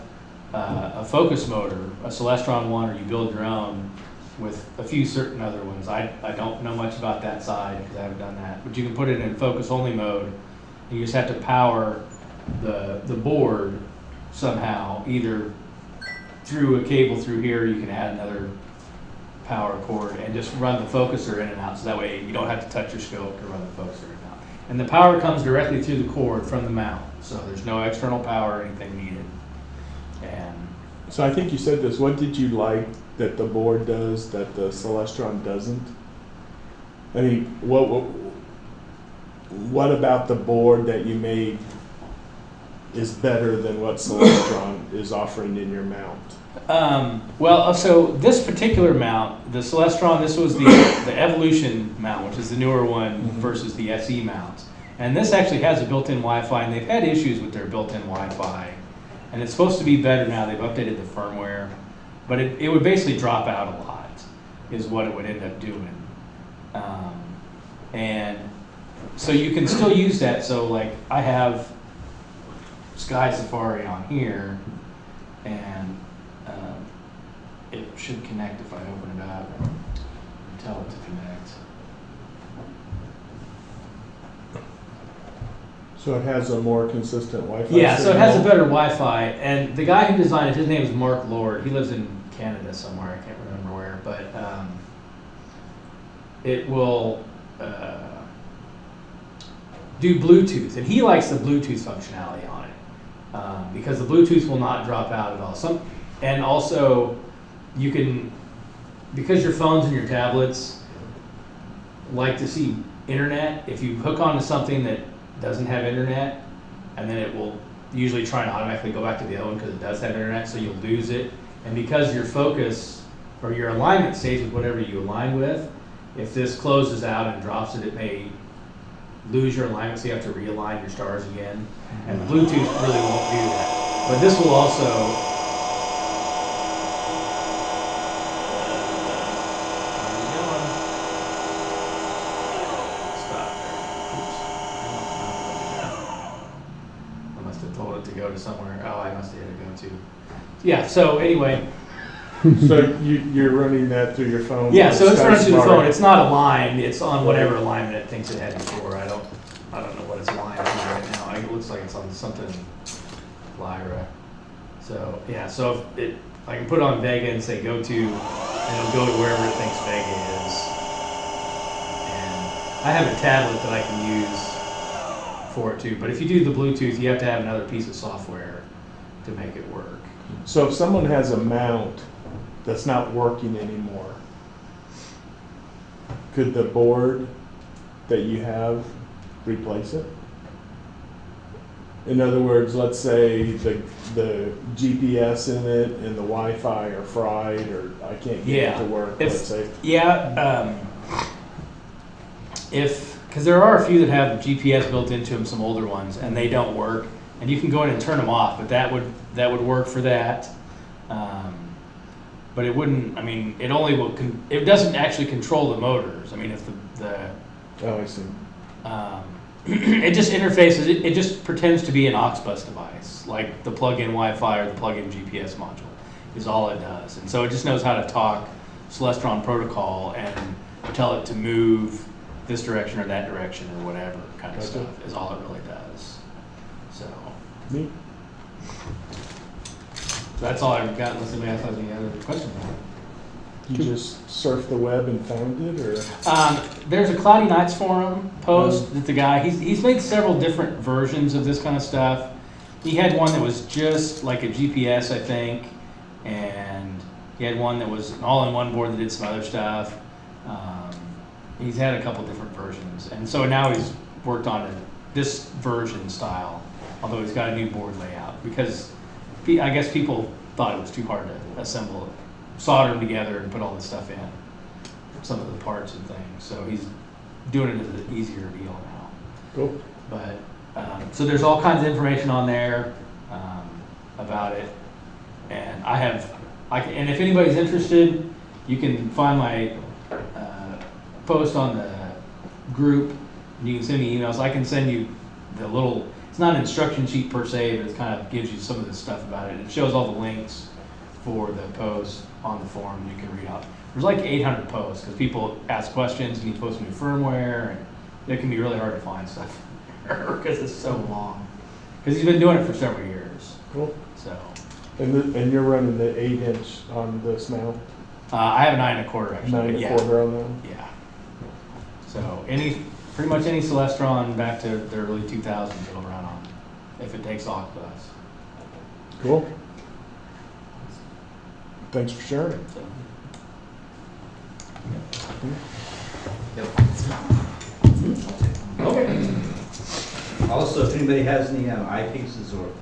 a focus motor, a Celestron one, or you build your own with a few certain other ones. I don't know much about that side because I haven't done that. But you can put it in focus only mode, and you just have to power the board somehow, either through a cable through here. You can add another power cord and just run the focuser in and out, so that way you don't have to touch your scope to run the focuser in and out. And the power comes directly through the cord from the mount, so there's no external power or anything needed. And So I think you said this, what did you like that the board does that the Celestron doesn't? I mean, what about the board that you made is better than what Celestron is offering in your mount? Well, so this particular mount, the Celestron, this was the Evolution mount, which is the newer one versus the SE mount. And this actually has a built-in Wi-Fi, and they've had issues with their built-in Wi-Fi. And it's supposed to be better now. They've updated the firmware. But it would basically drop out a lot, is what it would end up doing. And so you can still use that. So like I have Sky Safari on here, and it should connect if I open it up and tell it to connect. So it has a more consistent Wi-Fi Yeah, so it has a signal? better Wi-Fi, and the guy who designed it, his name is Mark Lord. He lives in Canada somewhere, I can't remember where, but it will do Bluetooth, and he likes the Bluetooth functionality on it because the Bluetooth will not drop out at all. And also, you can, because your phones and your tablets like to see internet, if you hook onto something that doesn't have internet, and then it will usually try and automatically go back to the other one because it does have internet, so you'll lose it. And because your focus or your alignment stays with whatever you align with, if this closes out and drops it, it may lose your alignment, so you have to realign your stars again. And the Bluetooth really won't do that. But this will also, somewhere. Oh, I must have hit a go to. Yeah, so anyway. So you're running that through your phone? Yeah, so it's Sky running through the Smart. phone. It's not aligned. It's on whatever alignment it thinks it had before. I don't know what it's aligned to right now. It looks like it's on something Lyra. So yeah, so if I can put it on Vega and say go to, and it'll go to wherever it thinks Vega is. And I have a tablet that I can use for it too, but if you do the Bluetooth, you have to have another piece of software to make it work. So if someone has a mount that's not working anymore, could the board that you have replace it? In other words, let's say the GPS in it and the Wi-Fi are fried, or I can't get it to work, let's say. Yeah, because there are a few that have GPS built into them, some older ones, and they don't work. And you can go in and turn them off, but that would work for that. But it wouldn't. I mean, it only will. It doesn't actually control the motors. I mean, if Oh, I see. it just interfaces. It just pretends to be an aux bus device, like the plug-in Wi-Fi or the plug-in GPS module, is all it does. And so it just knows how to talk Celestron protocol and tell it to move this direction or that direction or whatever kind of Gotcha. stuff is all it really does. So Neat. that's all I've got unless anybody else has any other questions. You just surfed the web and found it, or? There's a Cloudy Nights forum post that the guy, he's made several different versions of this kind of stuff. He had one that was just like a GPS, I think, and he had one that was an all-in-one board that did some other stuff. He's had a couple different versions, and so now he's worked on this version style, although he's got a new board layout, because I guess people thought it was too hard to assemble it, solder them together and put all this stuff in, some of the parts and things. So he's doing it as an easier deal now. Cool. But, so there's all kinds of information on there about it, and and if anybody's interested, you can find my post on the group, and you can send me emails. I can send you the little, it's not an instruction sheet per se, but it kind of gives you some of the stuff about it. It shows all the links for the posts on the forum you can read out. There's like 800 posts because people ask questions and you post new firmware, and it can be really hard to find stuff because it's so long. Because he's been doing it for several years. Cool. So And you're running the 8-inch on this mount? I have a 9 1/4 actually. 9 but yeah. 1/4 on them? Yeah. So pretty much any Celestron back to the early 2000s it'll run on, if it takes aux bus. Cool. Thanks for sharing. So. Okay. Also, if anybody has any eyepieces or